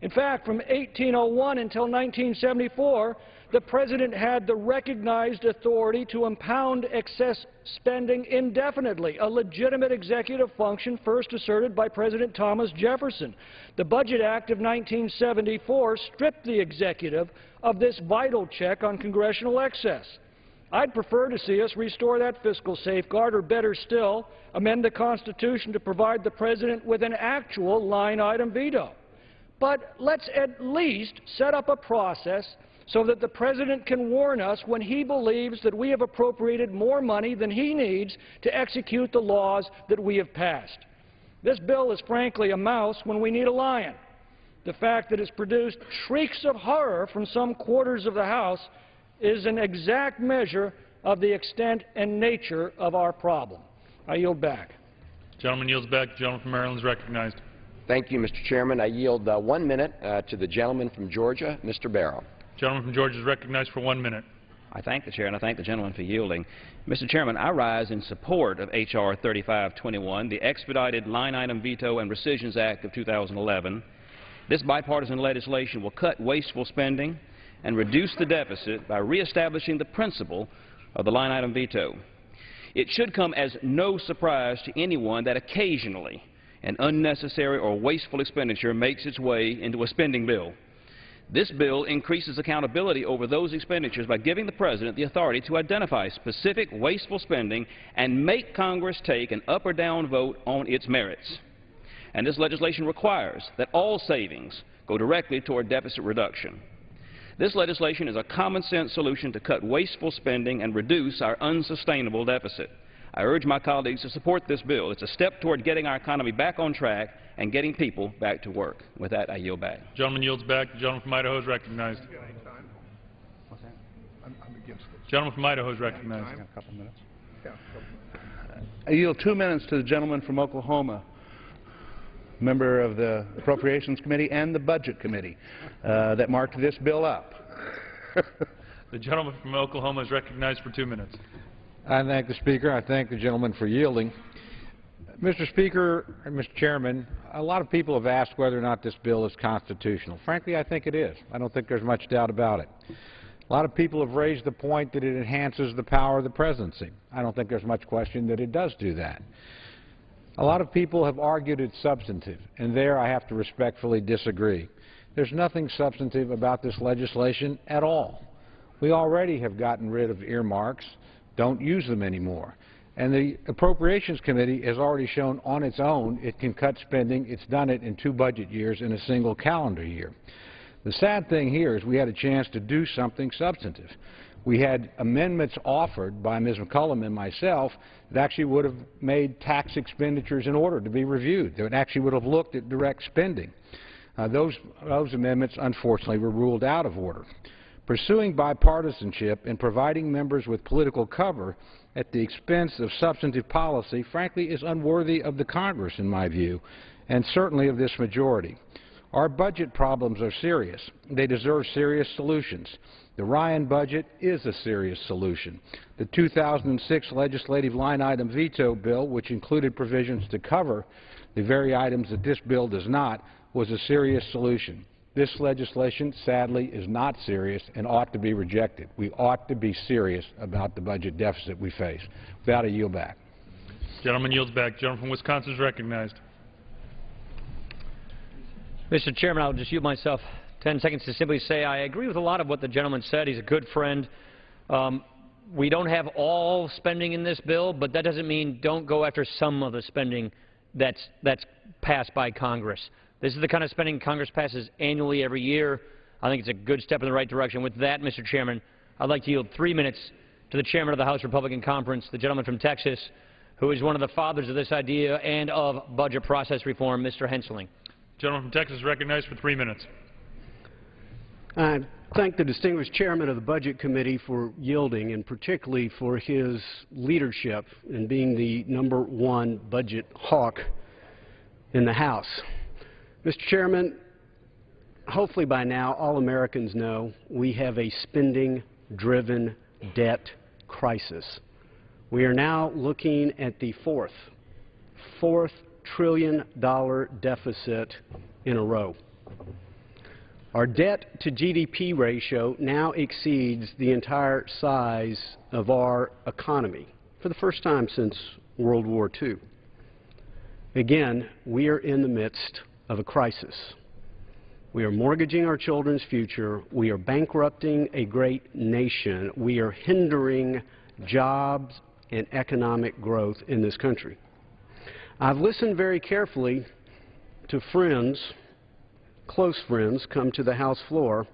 In fact, from 1801 until 1974, the President had the recognized authority to impound excess spending indefinitely, a legitimate executive function first asserted by President Thomas Jefferson. The Budget Act of 1974 stripped the executive of this vital check on congressional excess. I'd prefer to see us restore that fiscal safeguard, or better still, amend the Constitution to provide the President with an actual line item veto. But let's at least set up a process so that the President can warn us when he believes that we have appropriated more money than he needs to execute the laws that we have passed. This bill is frankly a mouse when we need a lion. the fact that it's produced shrieks of horror from some quarters of the House is an exact measure of the extent and nature of our problem. I yield back. Gentleman yields back. The gentleman from Maryland is recognized. Thank you, Mr. Chairman. I yield 1 minute to the gentleman from Georgia, Mr. Barrow. Gentleman from Georgia is recognized for 1 minute. I thank the Chair and I thank the gentleman for yielding. Mr. Chairman, I rise in support of H.R. 3521, the Expedited Line Item Veto and Rescissions Act of 2011. This bipartisan legislation will cut wasteful spending and reduce the deficit by reestablishing the principle of the line item veto. It should come as no surprise to anyone that occasionally an unnecessary or wasteful expenditure makes its way into a spending bill. This bill increases accountability over those expenditures by giving the President the authority to identify specific wasteful spending and make Congress take an up or down vote on its merits. And this legislation requires that all savings go directly toward deficit reduction. This legislation is a common-sense solution to cut wasteful spending and reduce our unsustainable deficit. I urge my colleagues to support this bill. It's a step toward getting our economy back on track and getting people back to work. With that, I yield back. The gentleman yields back. The gentleman from Idaho is recognized. Gentleman from Idaho is recognized. I yield 2 minutes to the gentleman from Oklahoma, member of the Appropriations Committee and the Budget Committee that marked this bill up. The gentleman from Oklahoma is recognized for 2 minutes. I thank the Speaker. I thank the gentleman for yielding. Mr. Speaker, Mr. Chairman, a lot of people have asked whether or not this bill is constitutional. Frankly, I think it is. I don't think there's much doubt about it. A lot of people have raised the point that it enhances the power of the presidency. I don't think there's much question that it does do that. A lot of people have argued it's substantive, and there I have to respectfully disagree. There's nothing substantive about this legislation at all. We already have gotten rid of earmarks. Don't use them anymore. And the Appropriations Committee has already shown on its own it can cut spending. It's done it in 2 budget years in a single calendar year. The sad thing here is we had a chance to do something substantive. We had amendments offered by Ms. McCollum and myself that actually would have made tax expenditures in order to be reviewed. That actually would have looked at direct spending. Those amendments, unfortunately, were ruled out of order. Pursuing bipartisanship and providing members with political cover at the expense of substantive policy, frankly, is unworthy of the Congress, in my view, and certainly of this majority. Our budget problems are serious. They deserve serious solutions. The Ryan budget is a serious solution. The 2006 legislative line item veto bill, which included provisions to cover the very items that this bill does not, was a serious solution. This legislation, sadly, is not serious and ought to be rejected. We ought to be serious about the budget deficit we face. With that, I yield back. Gentleman yields back. Gentleman from Wisconsin is recognized. Mr. Chairman, I'll just yield myself 10 seconds to simply say I agree with a lot of what the gentleman said. He's a good friend. We don't have all spending in this bill, but that doesn't mean don't go after some of the spending that's passed by Congress. This is the kind of spending Congress passes annually every year. I think it's a good step in the right direction. With that, Mr. Chairman, I'd like to yield 3 minutes to the chairman of the House Republican Conference, the gentleman from Texas, who is one of the fathers of this idea and of budget process reform, Mr. Hensling. Gentleman from Texas is recognized for 3 minutes. I thank the distinguished chairman of the Budget Committee for yielding, and particularly for his leadership in being the #1 budget hawk in the House. Mr. Chairman, hopefully by now all Americans know we have a spending-driven debt crisis. We are now looking at the fourth $4 trillion deficit in a row. Our debt to GDP ratio now exceeds the entire size of our economy for the first time since World War II. Again, we are in the midst of a crisis. We are mortgaging our children's future. We are bankrupting a great nation. We are hindering jobs and economic growth in this country. I've listened very carefully to friends, close friends, come to the House floor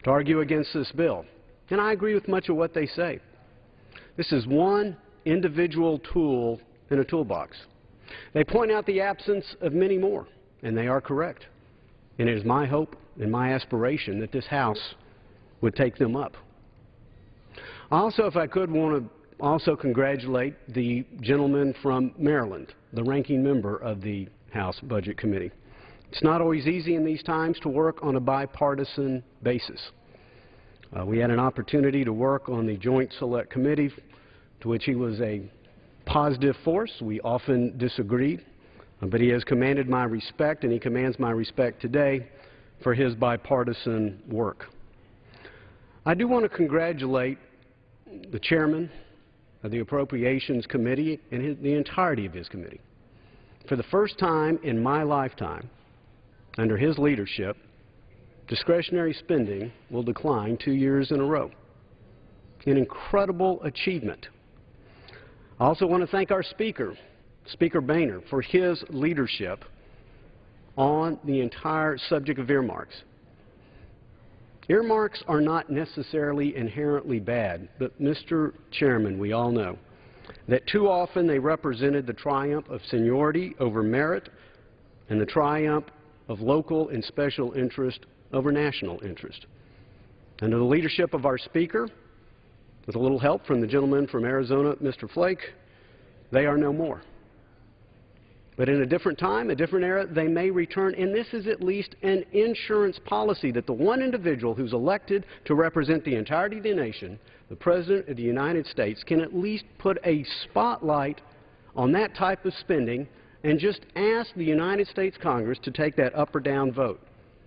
to argue against this bill. And I agree with much of what they say. This is one individual tool in a toolbox. They point out the absence of many more, and they are correct. And it is my hope and my aspiration that this House would take them up. I also, if I could, want to also congratulate the gentleman from Maryland, the ranking member of the House Budget Committee. It's not always easy in these times to work on a bipartisan basis. We had an opportunity to work on the Joint Select Committee, to which he was a positive force. We often disagreed, but he has commanded my respect, and he commands my respect today for his bipartisan work. I do want to congratulate the chairman of the Appropriations Committee and the entirety of his committee. For the first time in my lifetime, under his leadership, discretionary spending will decline 2 years in a row. An incredible achievement. I also want to thank our Speaker, Speaker Boehner, for his leadership on the entire subject of earmarks. Earmarks are not necessarily inherently bad, but, Mr. Chairman, we all know that too often they represented the triumph of seniority over merit and the triumph of local and special interest over national interest. Under the leadership of our Speaker, with a little help from the gentleman from Arizona, Mr. Flake, they are no more. But in a different time, a different era, they may return, and this is at least an insurance policy that the one individual who's elected to represent the entirety of the nation, the President of the United States, can at least put a spotlight on that type of spending and just ask the United States Congress to take that up or down vote.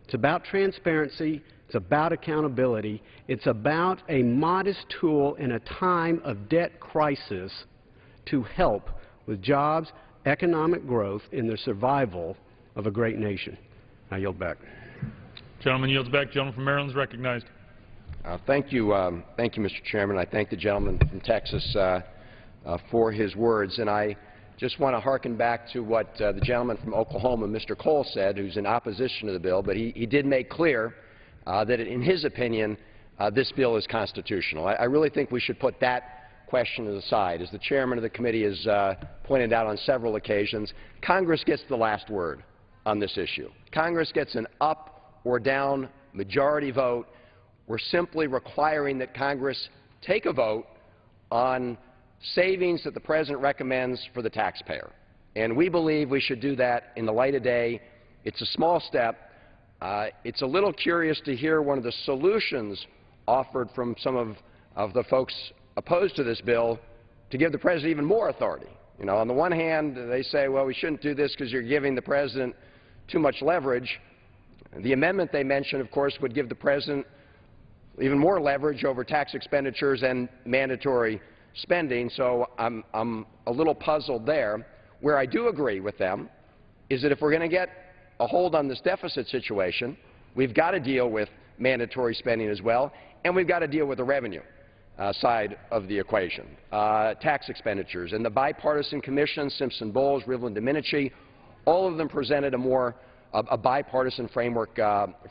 It's about transparency. It's about accountability. It's about a modest tool in a time of debt crisis to help with jobs, economic growth, and the survival of a great nation. I yield back. Gentleman yields back. Gentleman from Maryland is recognized. Thank you, Mr. Chairman. I thank the gentleman from Texas for his words, and I just want to hearken back to what the gentleman from Oklahoma, Mr. Cole, said, who's in opposition to the bill, but he did make clear that in his opinion, this bill is constitutional. I really think we should put that question aside. As the chairman of the committee has pointed out on several occasions, Congress gets the last word on this issue. Congress gets an up or down majority vote. We're simply requiring that Congress take a vote on savings that the President recommends for the taxpayer. And we believe we should do that in the light of day. It's a small step. It's a little curious to hear one of the solutions offered from some of the folks opposed to this bill to give the President even more authority. You know, on the one hand, they say, well, we shouldn't do this because you're giving the President too much leverage. The amendment they mention, of course, would give the President even more leverage over tax expenditures and mandatory spending, so I'm a little puzzled there. Where I do agree with them is that if we're going to get a hold on this deficit situation, we've got to deal with mandatory spending as well, and we've got to deal with the revenue side of the equation, tax expenditures. And the bipartisan commission, Simpson-Bowles, Rivlin-Domenici, all of them presented a bipartisan framework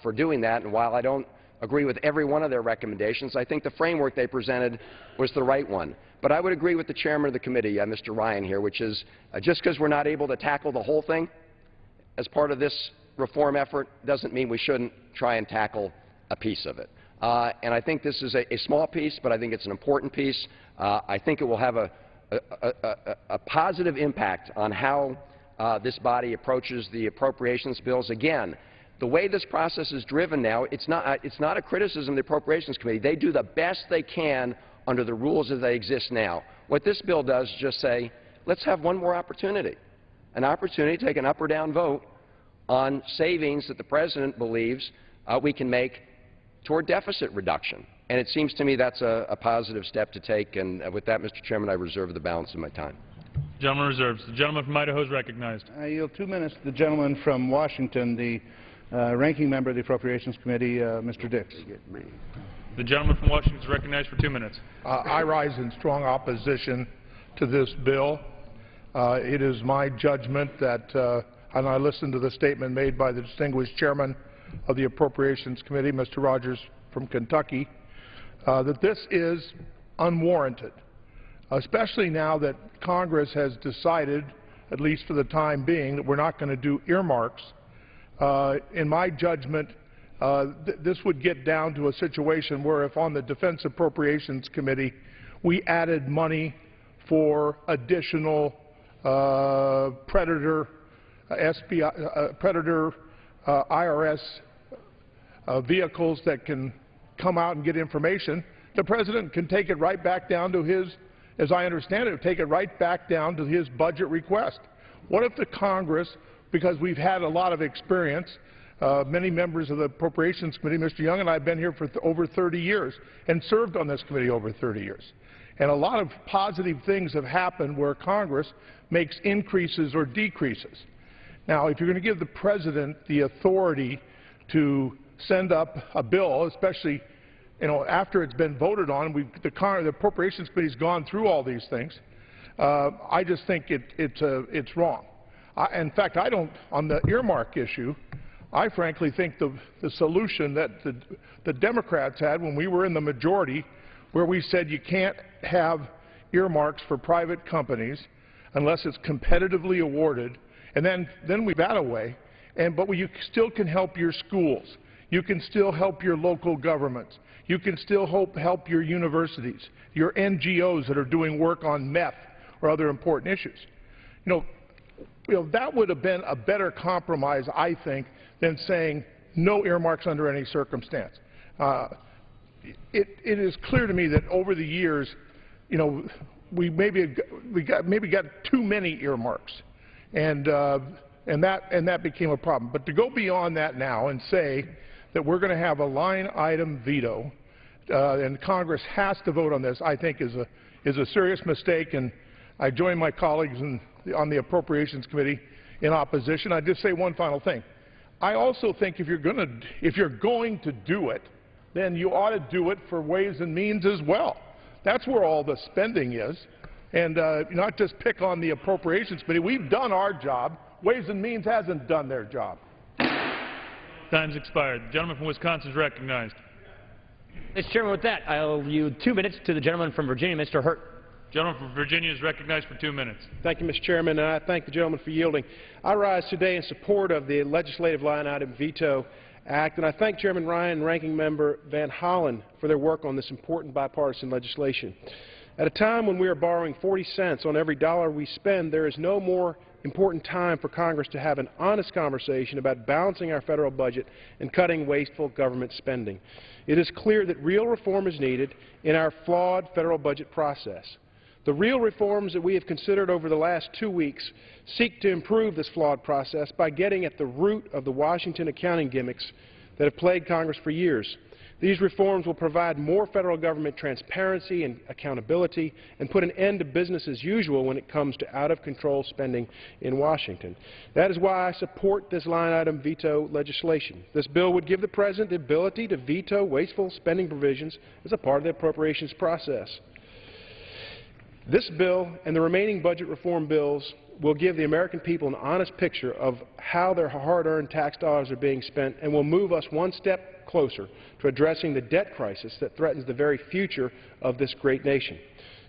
for doing that, and while I don't agree with every one of their recommendations, I think the framework they presented was the right one. But I would agree with the chairman of the committee, Mr. Ryan, here, which is just because we're not able to tackle the whole thing as part of this reform effort doesn't mean we shouldn't try and tackle a piece of it. And I think this is a small piece, but I think it's an important piece. I think it will have a positive impact on how this body approaches the appropriations bills. Again, the way this process is driven now, it's not a criticism of the Appropriations Committee. They do the best they can under the rules as they exist now. What this bill does is just say, let's have one more opportunity, an opportunity to take an up or down vote on savings that the President believes we can make toward deficit reduction. And it seems to me that's a positive step to take. And with that, Mr. Chairman, I reserve the balance of my time. Gentleman reserves. The gentleman from Idaho is recognized. I yield 2 minutes to the gentleman from Washington, the ranking member of the Appropriations Committee, Mr. Dix. The gentleman from Washington is recognized for 2 minutes. I rise in strong opposition to this bill. It is my judgment that, and I listened to the statement made by the distinguished chairman of the Appropriations Committee, Mr. Rogers from Kentucky, that this is unwarranted, especially now that Congress has decided, at least for the time being, that we're not going to do earmarks in my judgment, this would get down to a situation where if on the Defense Appropriations Committee we added money for additional Predator IRS vehicles that can come out and get information, the President can take it right back down to his, as I understand it, take it right back down to his budget request. What if the Congress, because we've had a lot of experience, many members of the Appropriations Committee, Mr. Young and I have been here for over 30 years and served on this committee over 30 years. And a lot of positive things have happened where Congress makes increases or decreases. Now, if you're going to give the President the authority to send up a bill, especially after it's been voted on, the Appropriations Committee's gone through all these things, I just think it's wrong. In fact, I don't, on the earmark issue, I frankly think the solution that the Democrats had when we were in the majority, where we said you can't have earmarks for private companies unless it's competitively awarded, and then we that away, but you still can help your schools. You can still help your local governments. You can still help your universities, your NGOs that are doing work on meth or other important issues. That would have been a better compromise, I think, than saying no earmarks under any circumstance. It is clear to me that over the years, we maybe got too many earmarks, and that became a problem. But to go beyond that now and say that we're going to have a line item veto and Congress has to vote on this, I think is a serious mistake, and I join my colleagues on the Appropriations Committee in opposition. I'd just say one final thing. I also think if you're going to do it, then you ought to do it for Ways and Means as well. That's where all the spending is, and not just pick on the Appropriations Committee. We've done our job. Ways and Means hasn't done their job. Time's expired. The gentleman from Wisconsin is recognized. Mr. Chairman, with that, I'll yield 2 minutes to the gentleman from Virginia, Mr. Hurt. The gentleman from Virginia is recognized for 2 minutes. Thank you, Mr. Chairman, and I thank the gentleman for yielding. I rise today in support of the legislative line item veto act, and I thank Chairman Ryan and Ranking Member Van Hollen for their work on this important bipartisan legislation. At a time when we are borrowing 40 cents on every dollar we spend, there is no more important time for Congress to have an honest conversation about balancing our federal budget and cutting wasteful government spending. It is clear that real reform is needed in our flawed federal budget process. The real reforms that we have considered over the last 2 weeks seek to improve this flawed process by getting at the root of the Washington accounting gimmicks that have plagued Congress for years. These reforms will provide more federal government transparency and accountability and put an end to business as usual when it comes to out-of-control spending in Washington. That is why I support this line item veto legislation. This bill would give the President the ability to veto wasteful spending provisions as a part of the appropriations process. This bill and the remaining budget reform bills will give the American people an honest picture of how their hard-earned tax dollars are being spent and will move us one step closer to addressing the debt crisis that threatens the very future of this great nation.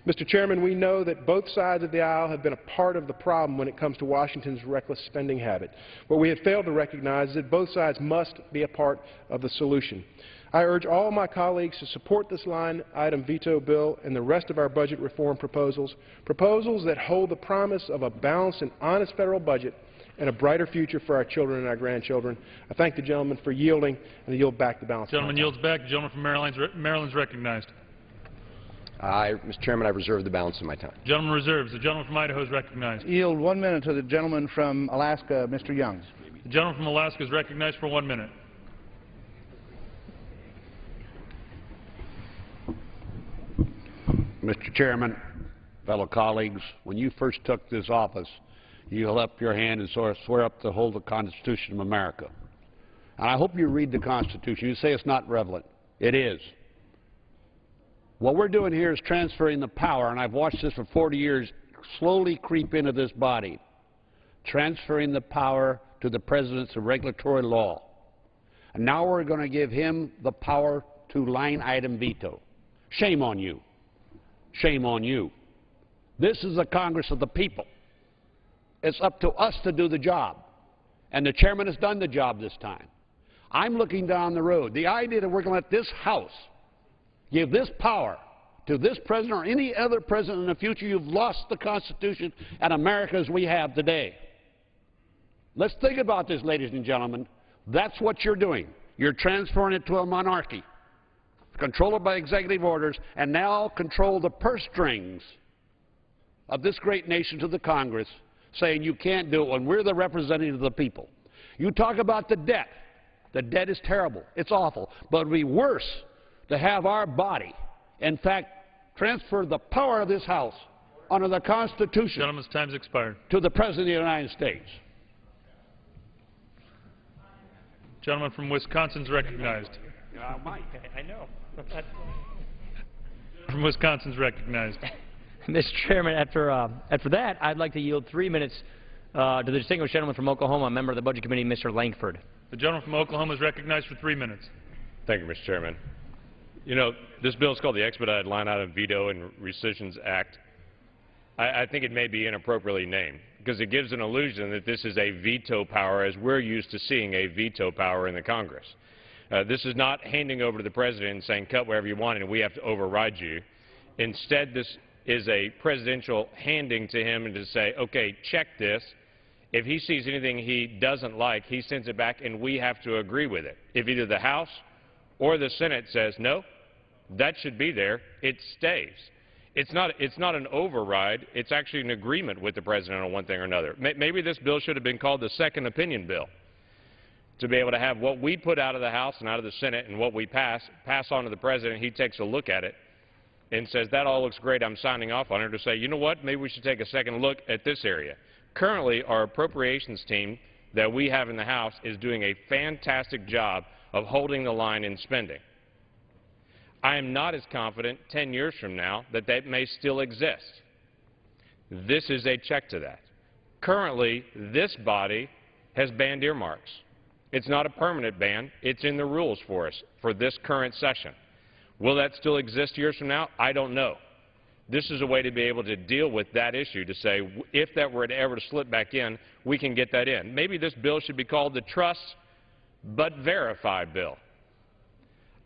Mr. Chairman, we know that both sides of the aisle have been a part of the problem when it comes to Washington's reckless spending habit. What we have failed to recognize is that both sides must be a part of the solution. I urge all my colleagues to support this line item veto bill and the rest of our budget reform proposals, proposals that hold the promise of a balanced and honest federal budget and a brighter future for our children and our grandchildren. I thank the gentleman for yielding, and I yield back the balance. The gentleman yields back. The gentleman from Maryland is recognized. Mr. Chairman, I reserve the balance of my time. The gentleman reserves. The gentleman from Idaho is recognized. Yield 1 minute to the gentleman from Alaska, Mr. Young. The gentleman from Alaska is recognized for 1 minute. Mr. Chairman, fellow colleagues, when you first took this office, you held up your hand and swear up to hold the Constitution of America. And I hope you read the Constitution. You say it's not relevant. It is. What we're doing here is transferring the power, and I've watched this for 40 years slowly creep into this body, transferring the power to the President's regulatory law. And now we're going to give him the power to line item veto. Shame on you. Shame on you. This is the Congress of the people. It's up to us to do the job. And the chairman has done the job this time. I'm looking down the road. The idea that we're going to let this House give this power to this president or any other president in the future, you've lost the Constitution and America as we have today. Let's think about this, ladies and gentlemen. That's what you're doing. You're transferring it to a monarchy, controlled by executive orders, and now control the purse strings of this great nation to the Congress, saying you can't do it when we're the representatives of the people. You talk about the debt. The debt is terrible. It's awful. But it would be worse to have our body, in fact, transfer the power of this House under the Constitution. Gentleman's time's expired. To the President of the United States. Gentleman from Wisconsin is recognized. I know. From Wisconsin is recognized. Mr. Chairman, after that, I'd like to yield 3 minutes to the distinguished gentleman from Oklahoma, a member of the Budget Committee, Mr. Langford. The gentleman from Oklahoma is recognized for 3 minutes. Thank you, Mr. Chairman. You know, this bill is called the Expedited Line Item Veto and Rescissions Act. I think it may be inappropriately named because it gives an illusion that this is a veto power as we're used to seeing a veto power in the Congress. This is not handing over to the President and saying cut wherever you want and we have to override you. Instead, this is a presidential handing to him and to say, okay, check this. If he sees anything he doesn't like, he sends it back and we have to agree with it. If either the House or the Senate says, no, that should be there, it stays. It's not an override. It's actually an agreement with the President on one thing or another. Maybe this bill should have been called the Second Opinion Bill, to be able to have what we put out of the House and out of the Senate and what we pass on to the President. He takes a look at it and says, that all looks great, I'm signing off on it, to say, you know what, maybe we should take a second look at this area. Currently, our appropriations team that we have in the House is doing a fantastic job of holding the line in spending. I am not as confident 10 years from now that that may still exist. This is a check to that. Currently, this body has banned earmarks. It's not a permanent ban. It's in the rules for us for this current session. Will that still exist years from now? I don't know. This is a way to be able to deal with that issue, to say if that were to ever to slip back in, we can get that in. Maybe this bill should be called the Trust but Verify Bill.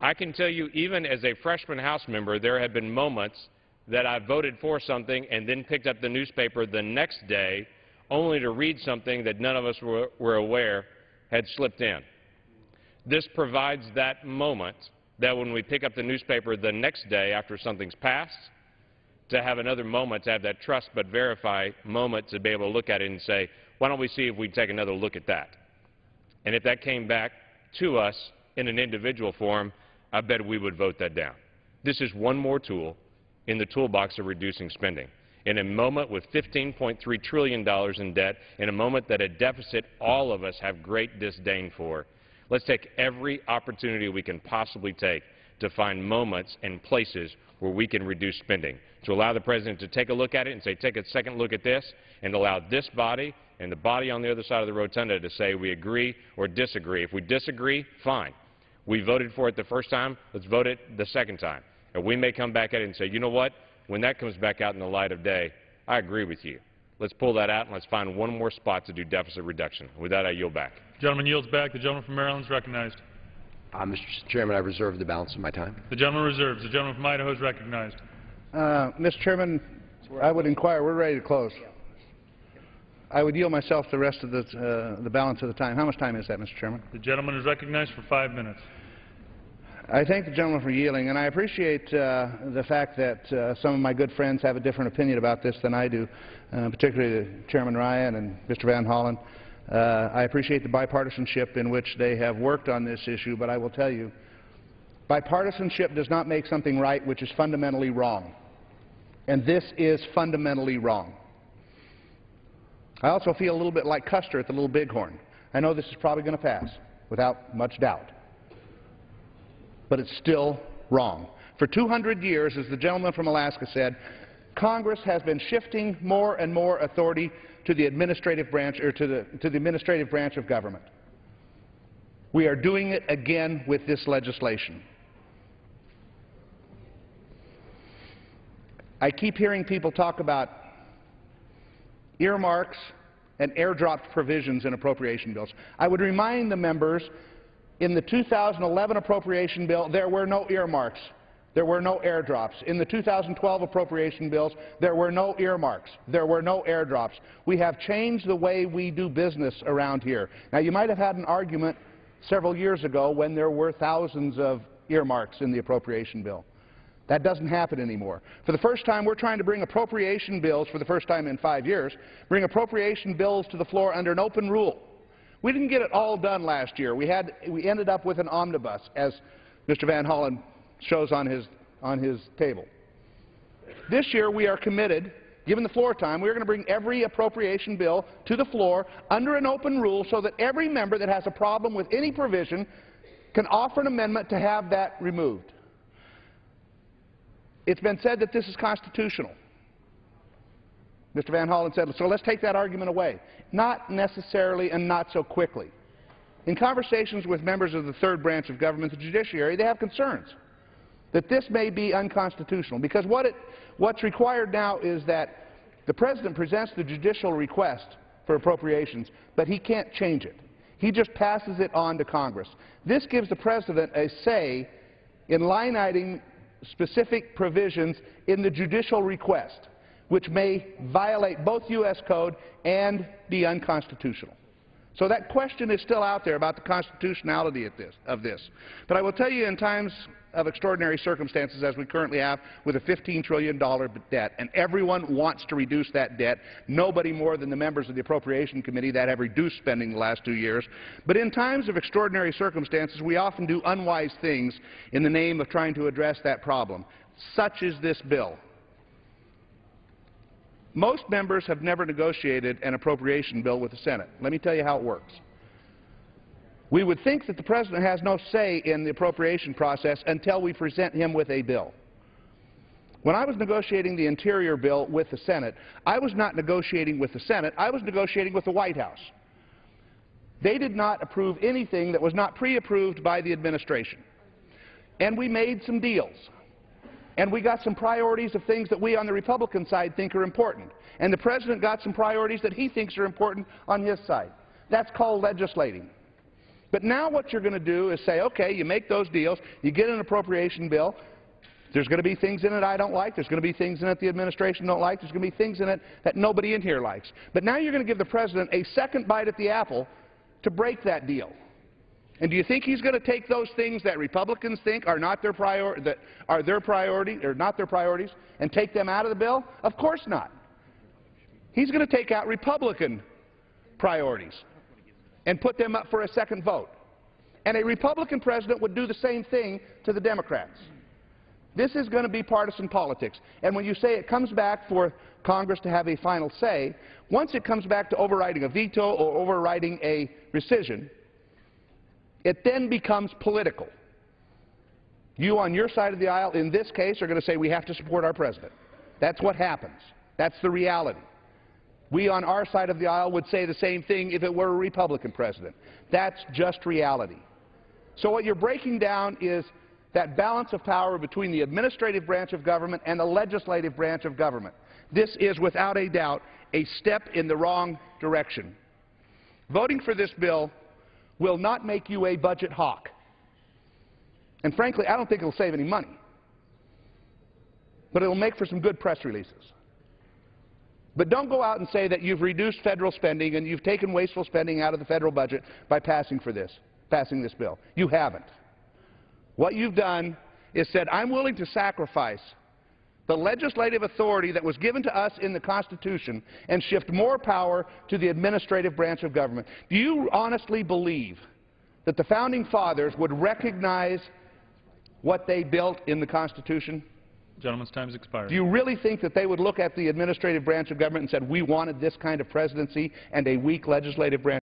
I can tell you, even as a freshman House member, there have been moments that I voted for something and then picked up the newspaper the next day only to read something that none of us were aware had slipped in. This provides that moment that when we pick up the newspaper the next day after something's passed, to have another moment, to have that trust but verify moment, to be able to look at it and say, why don't we see if we take another look at that? And if that came back to us in an individual form, I bet we would vote that down. This is one more tool in the toolbox of reducing spending. In a moment with $15.3 trillion in debt, in a moment that a deficit all of us have great disdain for, let's take every opportunity we can possibly take to find moments and places where we can reduce spending, to allow the President to take a look at it and say, take a second look at this, and allow this body and the body on the other side of the rotunda to say we agree or disagree. If we disagree, fine. We voted for it the first time, let's vote it the second time. And we may come back at it and say, you know what, when that comes back out in the light of day, I agree with you. Let's pull that out and let's find one more spot to do deficit reduction. With that, I yield back. The gentleman yields back. The gentleman from Maryland is recognized. Mr. Chairman, I reserve the balance of my time. The gentleman reserves. The gentleman from Idaho is recognized. Mr. Chairman, I would inquire. We're ready to close. I would yield myself the rest of the balance of the time. How much time is that, Mr. Chairman? The gentleman is recognized for 5 minutes. I thank the gentleman for yielding, and I appreciate the fact that some of my good friends have a different opinion about this than I do, particularly Chairman Ryan and Mr. Van Hollen. I appreciate the bipartisanship in which they have worked on this issue, but I will tell you, bipartisanship does not make something right which is fundamentally wrong, and this is fundamentally wrong. I also feel a little bit like Custer at the Little Bighorn. I know this is probably going to pass, without much doubt. But it's still wrong. For 200 years, as the gentleman from Alaska said, Congress has been shifting more and more authority to the administrative branch, or to the administrative branch of government. We are doing it again with this legislation. I keep hearing people talk about earmarks and airdropped provisions in appropriation bills. I would remind the members, in the 2011 appropriation bill, there were no earmarks. There were no airdrops. In the 2012 appropriation bills, there were no earmarks. There were no airdrops. We have changed the way we do business around here. Now, you might have had an argument several years ago when there were thousands of earmarks in the appropriation bill. That doesn't happen anymore. For the first time, we're trying to bring appropriation bills, for the first time in 5 years, bring appropriation bills to the floor under an open rule. We didn't get it all done last year. We ended up with an omnibus, as Mr. Van Hollen shows on his table. This year, we are committed, given the floor time, we're going to bring every appropriation bill to the floor under an open rule so that every member that has a problem with any provision can offer an amendment to have that removed. It's been said that this is constitutional. Mr. Van Hollen said, so let's take that argument away. Not necessarily and not so quickly. In conversations with members of the third branch of government, the judiciary, they have concerns that this may be unconstitutional, because what's required now is that the President presents the judicial request for appropriations, but he can't change it. He just passes it on to Congress. This gives the President a say in line-iteming specific provisions in the judicial request, which may violate both U.S. Code and be unconstitutional. So that question is still out there about the constitutionality of this. But I will tell you, in times of extraordinary circumstances as we currently have with a $15 trillion debt, and everyone wants to reduce that debt, nobody more than the members of the Appropriation Committee that have reduced spending the last 2 years. But in times of extraordinary circumstances, we often do unwise things in the name of trying to address that problem. Such is this bill. Most members have never negotiated an appropriation bill with the Senate. Let me tell you how it works. We would think that the President has no say in the appropriation process until we present him with a bill. When I was negotiating the Interior bill with the Senate, I was not negotiating with the Senate, I was negotiating with the White House. They did not approve anything that was not pre-approved by the administration. And we made some deals. And we got some priorities of things that we on the Republican side think are important. And the President got some priorities that he thinks are important on his side. That's called legislating. But now what you're going to do is say, okay, you make those deals, you get an appropriation bill, there's going to be things in it I don't like, there's going to be things in it the administration don't like, there's going to be things in it that nobody in here likes. But now you're going to give the President a second bite at the apple to break that deal. And do you think he's going to take those things that Republicans think are not their priority or not their priorities and take them out of the bill? Of course not. He's going to take out Republican priorities and put them up for a second vote. And a Republican president would do the same thing to the Democrats. This is going to be partisan politics. And when you say it comes back for Congress to have a final say, once it comes back to overriding a veto or overriding a rescission, it then becomes political. You on your side of the aisle, in this case, are going to say we have to support our president. That's what happens. That's the reality. We on our side of the aisle would say the same thing if it were a Republican president. That's just reality. So what you're breaking down is that balance of power between the administrative branch of government and the legislative branch of government. This is, without a doubt, a step in the wrong direction. Voting for this bill will not make you a budget hawk. And frankly, I don't think it will save any money. But it will make for some good press releases. But don't go out and say that you've reduced federal spending and you've taken wasteful spending out of the federal budget by passing this bill. You haven't. What you've done is said, I'm willing to sacrifice the legislative authority that was given to us in the Constitution and shift more power to the administrative branch of government. Do you honestly believe that the Founding Fathers would recognize what they built in the Constitution? Gentleman's time has expired. Do you really think that they would look at the administrative branch of government and said, we wanted this kind of presidency and a weak legislative branch?